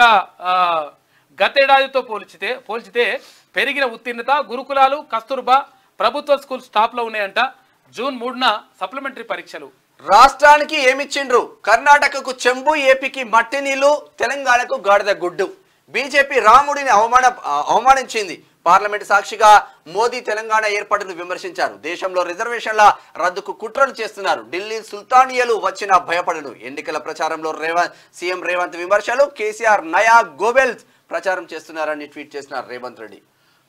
గతేడాదితో పోల్చితే పెరిగిన ఉత్తీర్ణత. గురుకులాలు, కస్తూర్బా ప్రభుత్వ స్కూల్ స్టాప్ లో ఉన్నాయంట. జూన్ 3న సప్లిమెంటరీ పరీక్షలు. రాష్ట్రానికి ఏమిచ్చిండ్రు? కర్ణాటకకు చెంబు, ఏపీకి మట్టి నీళ్లు, తెలంగాణకు గాడిద గుడ్డు. బీజేపీ రాముడిని అవమానించింది. పార్లమెంట్ సాక్షిగా మోదీ తెలంగాణ ఏర్పాటును విమర్శించారు. దేశంలో రిజర్వేషన్ల రద్దుకు కుట్రలు చేస్తున్నారు. ఢిల్లీ సుల్తానియలు వచ్చిన భయపడను. ఎన్నికల ప్రచారంలో సీఎం రేవంత్ విమర్శలు. కేసీఆర్ నయా గోబెల్స్ ప్రచారం చేస్తున్నారని ట్వీట్ చేసిన రేవంత్ రెడ్డి.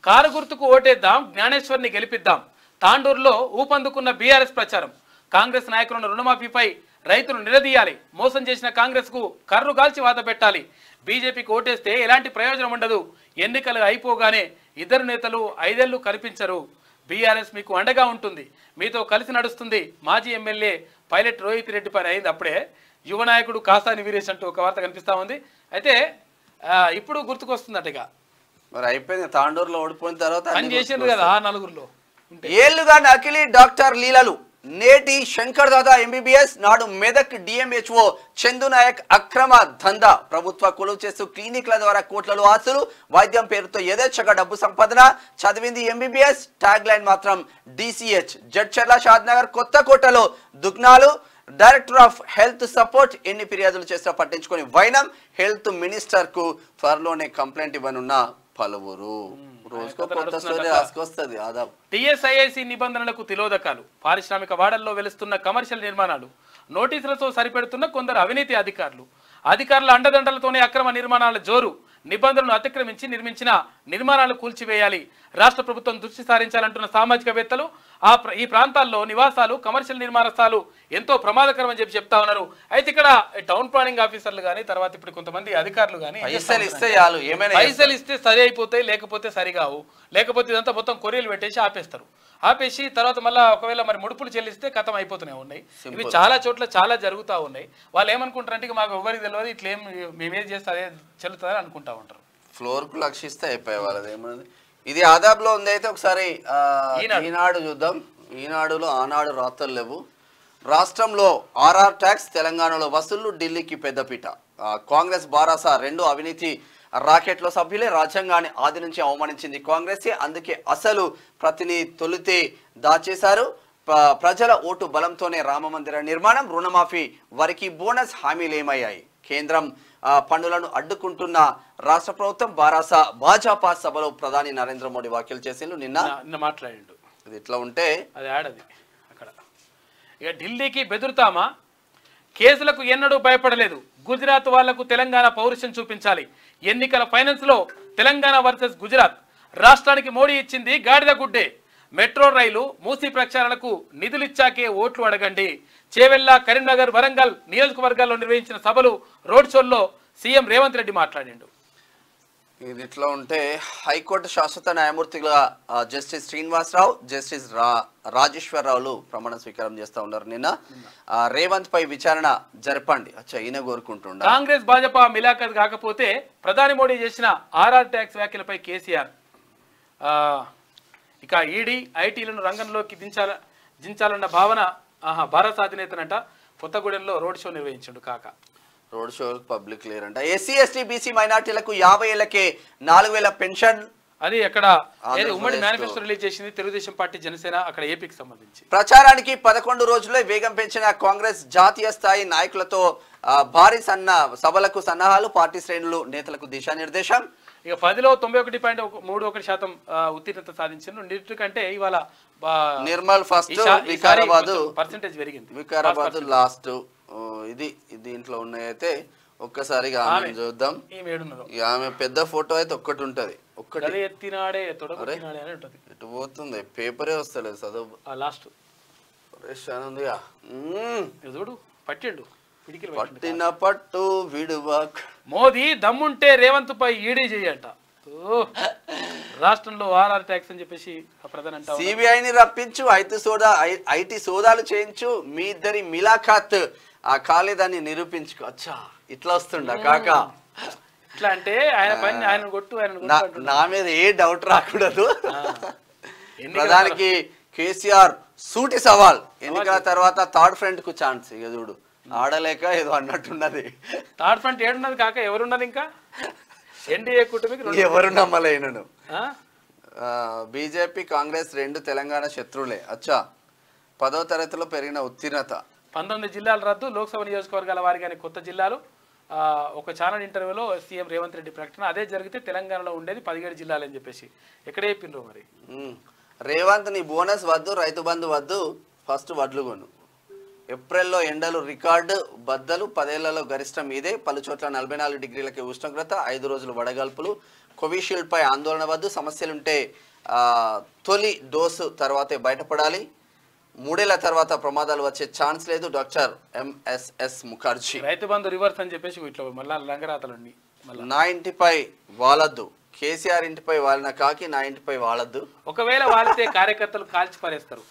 కారు గుర్తుకు ఓటేద్దాం, జ్ఞానేశ్వర్ని గెలిపిద్దాం. తాండూరులో ఊపందుకున్న బీఆర్ఎస్ ప్రచారం. కాంగ్రెస్ నాయకులను రుణమాఫీపై రైతులు నిలదీయాలి. మోసం చేసిన కాంగ్రెస్ కు కర్రు కాల్చి వాత పెట్టాలి. బీజేపీకి ఓటేస్తే ఎలాంటి ప్రయోజనం ఉండదు. ఎన్నికలు అయిపోగానే ఇద్దరు నేతలు 5 ఏళ్లు కనిపించరు. బీఆర్ఎస్ మీకు అండగా ఉంటుంది, మీతో కలిసి నడుస్తుంది. మాజీ ఎమ్మెల్యే పైలట్ రోహిత్ రెడ్డి పని అయింది. అప్పుడే యువ నాయకుడు కాసాని వీరేష్ అంటూ ఒక వార్త కనిపిస్తా ఉంది. అయితే ఇప్పుడు గుర్తుకొస్తుందట. మరి అయిపోయింది. తాండూరులో ఓడిపోయిన తర్వాత పని చేసిండ్రు కదా ఆ నలుగురిలో. ఏళ్లుగా నకిలీ డాక్టర్ లీలలు. నేటి శంకర్ దాదా ఎంబీబీఎస్, నాడు మెదక్ డిఎంహెచ్ఓ చందు నాయక్ అక్రమ దందా. ప్రభుత్వ కొలువు చేస్తూ క్లినిక్ల ద్వారా కోట్లలో ఆస్తులు. వైద్యం పేరుతో యథేచ్ఛగా డబ్బు సంపాదన. చదివింది ఎంబీబీఎస్, ట్యాగ్ లైన్ మాత్రం డిసిహెచ్. జడ్చర్ల, షాద్నగర్, కొత్తకోటలో దుగ్నాలు. డైరెక్టర్ ఆఫ్ హెల్త్ సపోర్ట్ ఎన్ని ఫిర్యాదులు చేసినా పట్టించుకొని వైనం. హెల్త్ మినిస్టర్ కు త్వరలోనే కంప్లైంట్ ఇవ్వనున్న పలువురు. టీఎస్ఐఐసి నిబంధనలకు తిలోదకాలు. పారిశ్రామిక వాడల్లో వెలుస్తున్న కమర్షియల్ నిర్మాణాలు. నోటీసులతో సరిపెడుతున్న కొందరు అవినీతి అధికారుల అండదండలతోనే అక్రమ నిర్మాణాల జోరు. నిబంధనలను అతిక్రమించి నిర్మించిన నిర్మాణాలు కూల్చివేయాలి. రాష్ట్ర ప్రభుత్వం దృష్టి సారించాలంటున్న సామాజికవేత్తలు. ఈ ప్రాంతాల్లో నివాసాలు, కమర్షియల్ నిర్మాణ స్థలాలు ఎంతో ప్రమాదకరం అని చెప్తా ఉన్నారు. అయితే ఇక్కడ టౌన్ ప్లానింగ్ ఆఫీసర్లు కానీ, తర్వాత ఇప్పుడు కొంతమంది అధికారులు కానీ పైసలు ఇస్తే సరి అయిపోతాయి, లేకపోతే సరిగావు, లేకపోతే ఇదంతా మొత్తం కొరియలు పెట్టేసి ఆపేసి తర్వాత మళ్ళీ ఒకవేళ మరి ముడుపులు చెల్లిస్తే కథం అయిపోతూనే ఉన్నాయి. ఇవి చాలా చోట్ల చాలా జరుగుతూ ఉన్నాయి. వాళ్ళు ఏమనుకుంటారంటే మాకు ఎవరికి తెలియదు, ఇట్లా ఏం మేమేది చేస్తే అదే చెల్లుతుందని అనుకుంటా ఉంటారు. ఫ్లోర్ కు లక్షిస్తే అయిపోయే వాళ్ళది ఏమన్నది. ఇది ఆదాబ్లో ఉంది. అయితే ఒకసారి ఈనాడు చూద్దాం. ఈనాడులో ఆనాడు రాత్రులు లేవు. రాష్ట్రంలో ఆర్ఆర్ ట్యాక్స్, తెలంగాణలో వసూళ్లు, ఢిల్లీకి పెద్దపీట. కాంగ్రెస్ బారాసా 2 అవినీతి రాకెట్లో సభ్యులే. రాజ్యాంగాన్ని ఆది నుంచి అవమానించింది కాంగ్రెస్. అందుకే అసలు ప్రతినిధి తొలితే దాచేశారు. ప్రజల ఓటు బలంతోనే రామమందిర నిర్మాణం, రుణమాఫీ, వరికి బోనస్ హామీలు ఏమయ్యాయి? కేంద్రం పన్నులను అడ్డుకుంటున్న రాష్ట్ర ప్రభుత్వం. భాజపా సభలో ప్రధాని నరేంద్ర మోడీ వ్యాఖ్యలు చేసిండు. నిన్న మాట్లాడిండు. ఇది ఇట్లా ఉంటే అది ఆడది అక్కడ. ఇక ఢిల్లీకి బెదురుతామా? కేసులకు ఎన్నడూ భయపడలేదు. గుజరాత్ వాళ్లకు తెలంగాణ పౌరుషం చూపించాలి. ఎన్నికల ఫైనాన్స్ లో తెలంగాణ వర్సెస్ గుజరాత్. రాష్ట్రానికి మోడీ ఇచ్చింది గాడిద గుడ్డే. మెట్రో రైలు మూసీ ప్రక్షాళనకు నిధులిచ్చాకే ఓట్లు అడగండి. చేవెళ్ల, కరీంనగర్, వరంగల్ నియోజకవర్గాల్లో నిర్వహించిన సభలు, రోడ్ షోల్లో సీఎం రేవంత్ రెడ్డి మాట్లాడిండు. ఇది ఇట్లా ఉంటే హైకోర్టు శాశ్వత న్యాయమూర్తిగా జస్టిస్ శ్రీనివాసరావు, జస్టిస్ రాజేశ్వరరావులు ప్రమాణ స్వీకారం చేస్తా ఉన్నారు. నిన్న రేవంత్ పై విచారణ జరపండి ఈయన కోరుకుంటున్నారు. కాంగ్రెస్ భాజపా మిలాఖత్ కాకపోతే ప్రధాని మోడీ చేసిన ఆర్ఆర్ ట్యాక్స్ వ్యాఖ్యలపై కేసీఆర్ ఇక ఈడీ ఐటీలను రంగంలోకి దించాలన్న భావన భారత అధినేతనంట కొత్తగూడెంలో రోడ్ షో నిర్వహించాడు. కాక రోడ్ షో పబ్లిక్ లేరంట. ఎస్సీ ఎస్టీ బీసీ మైనార్టీలకు 50 ఏళ్లకే 4000 పెన్షన్. అది ఎక్కడ ఉమ్మడి మేనిఫెస్టో రిలీజ్ చేసింది తెలుగుదేశం పార్టీ, జనసేన అక్కడ ఏపీకి సంబంధించి. ప్రచారానికి 11 రోజుల్లో వేగం పెంచిన కాంగ్రెస్ జాతీయ స్థాయి నాయకులతో భారీ సభలకు సన్నాహాలు, పార్టీ శ్రేణులు నేతలకు దిశానిర్దేశం. ఇక 10లో 91.31% ఉత్తీర్ణత సాధించారు. నీటి కంటే ఇవాళ నిర్మల్ ఫస్ట్, వికారాబాద్ పర్సెంటేజ్ పెరిగింది. వికారాబాద్ లాస్ట్. ఇది దీంట్లో ఉన్నాయైతే ఒక్కసారిగా ఆమె చూద్దాం. ఆమె పెద్ద ఫోటో అయితే ఒక్కటి ఉంటది. ఒక్కటి ఎత్తినాడే ఉంటది. ఎటు పోతుంది పేపరే వస్తలేదు చదువు. లాస్ట్ ఉందిగా చూడు పట్టిండు. పట్టిన పట్టు విడువాక్. మోదీ దమ్ముంటే రేవంత్ పై ఈడీ చేయంట. రాష్ట్రంలో ఆర్ఆర్ ట్యాక్స్ అని చెప్పేసి ప్రధాని అంట. సిబిఐని రప్పించు, ఐటీ సోదాలు చేయించు, మీ ఇద్దరి మిలాఖాత్ కాలేదాన్ని నిరూపించుకో. అచ్చా ఇట్లా వస్తుండ కాక. ఇట్లా అంటే ఆయన పని ఆయన కొట్టు, నా మీద ఏ డౌట్ రాకూడదు. ప్రధానికి కేసీఆర్ సూటి సవాల్. ఎన్నికల తర్వాత థర్డ్ ఫ్రంట్ కు ఛాన్స్. ఇక చూడు ఆడలేక ఏదో అన్నట్టున్నది. థర్డ్ ఫ్రంట్ ఏడున్నది కాక ఎవరున్నది ఇంకా? ఎన్డీఏ కూటమికి ఎవరు నమ్మలేను. బీజేపీ కాంగ్రెస్ రెండు తెలంగాణ శత్రువులే. అచ్చా 10వ తరగతిలో పెరిగిన ఉత్తీర్ణత. 19 జిల్లాలు రద్దు, లోక్సభ నియోజకవర్గాల వారిగానే కొత్త జిల్లాలు. ఒక ఛానల్ ఇంటర్వ్యూలో సీఎం రేవంత్ రెడ్డి ప్రకటన. అదే జరిగితే తెలంగాణలో ఉండేది 17 జిల్లాలు అని చెప్పేసి. ఎక్కడ చెప్పిండ్రు మరి? రేవంత్ నీ బోనస్ వద్దు, రైతు బంధు వద్దు, ఫస్ట్ వడ్లు కొను. ఏప్రిల్లో ఎండలు రికార్డు బద్దలు, 10 ఏళ్లలో గరిష్టం ఇదే. పలుచోట్ల 44 డిగ్రీలకి ఉష్ణోగ్రత, 5 రోజులు వడగల్పులు. కోవిషీల్డ్ పై ఆందోళన వద్దు, సమస్యలుంటే తొలి డోసు తర్వాతే బయటపడాలి. 3 ఏళ్ల తర్వాత ప్రమాదాలు వచ్చే ఛాన్స్ లేదు. Doctor MSS Mukherjee. Rythu Bandhu reverse అని చెప్పేసి ఇట్లా మళ్ళా లంగరాతలండి. నా ఇంటిపై వాలద్దు, కేసీఆర్ ఇంటిపై వాలిన కాకి నా ఇంటిపై వాలద్దు. ఒకవేళ వాలితే కార్యకర్తలు కాల్చి పారేస్తారు.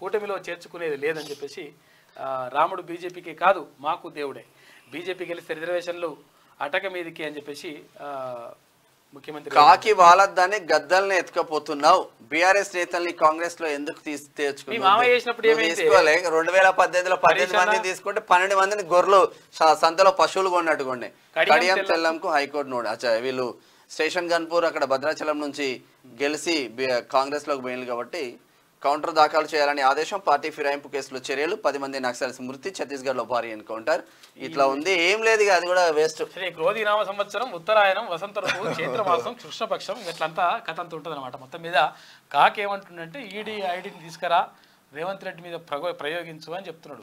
కూటమిలో చేర్చుకునేది లేదని చెప్పేసి రాముడు బీజేపీకి కాదు మాకు దేవుడే. బీజేపీ గెలిస్తే రిజర్వేషన్లు అటక మీదికి అని చెప్పేసి ముఖ్యమంత్రి. కాకి వాలద్దని గద్దల్ని ఎత్తుకపోతున్నావు. బీఆర్ఎస్ నేతల్ని కాంగ్రెస్ లో ఎందుకు తీసుకోవాలి? 2018లో 18 మందిని తీసుకుంటే 12 మందిని గొర్రెలు సంతలో పశువులు కొన్నట్టు కొండే. కడియం తెల్లంకు హైకోర్టు నోడు. అచ్చా వీళ్ళు స్టేషన్ గన్పూర్ అక్కడ భద్రాచలం నుంచి గెలిచి కాంగ్రెస్ లోకి పోయింది కాబట్టి కౌంటర్ దాఖలు చేయాలని ఆదేశం. పార్టీ ఫిరాయింపు కేసులో చర్యలు, 10 మంది నక్సల్స్ మృతి, ఛత్తీస్గఢ్ లో భారీ ఎన్కౌంటర్. ఇట్లా ఉంది. ఏం లేదు, అది కూడా వేస్ట్. క్రోధి నామ సంవత్సరం, ఉత్తరాయణం, వసంత ఋతువు, చైత్రమాసం, కృష్ణపక్షం, ఇట్లంతా కథ అంతా ఉంటుంది అనమాట. మొత్తం మీద కాకేమంటుండంటే ఈడీ ఐడిని తీసుకురా, రేవంత్ రెడ్డి మీద ప్రయోగించు అని చెప్తున్నాడు.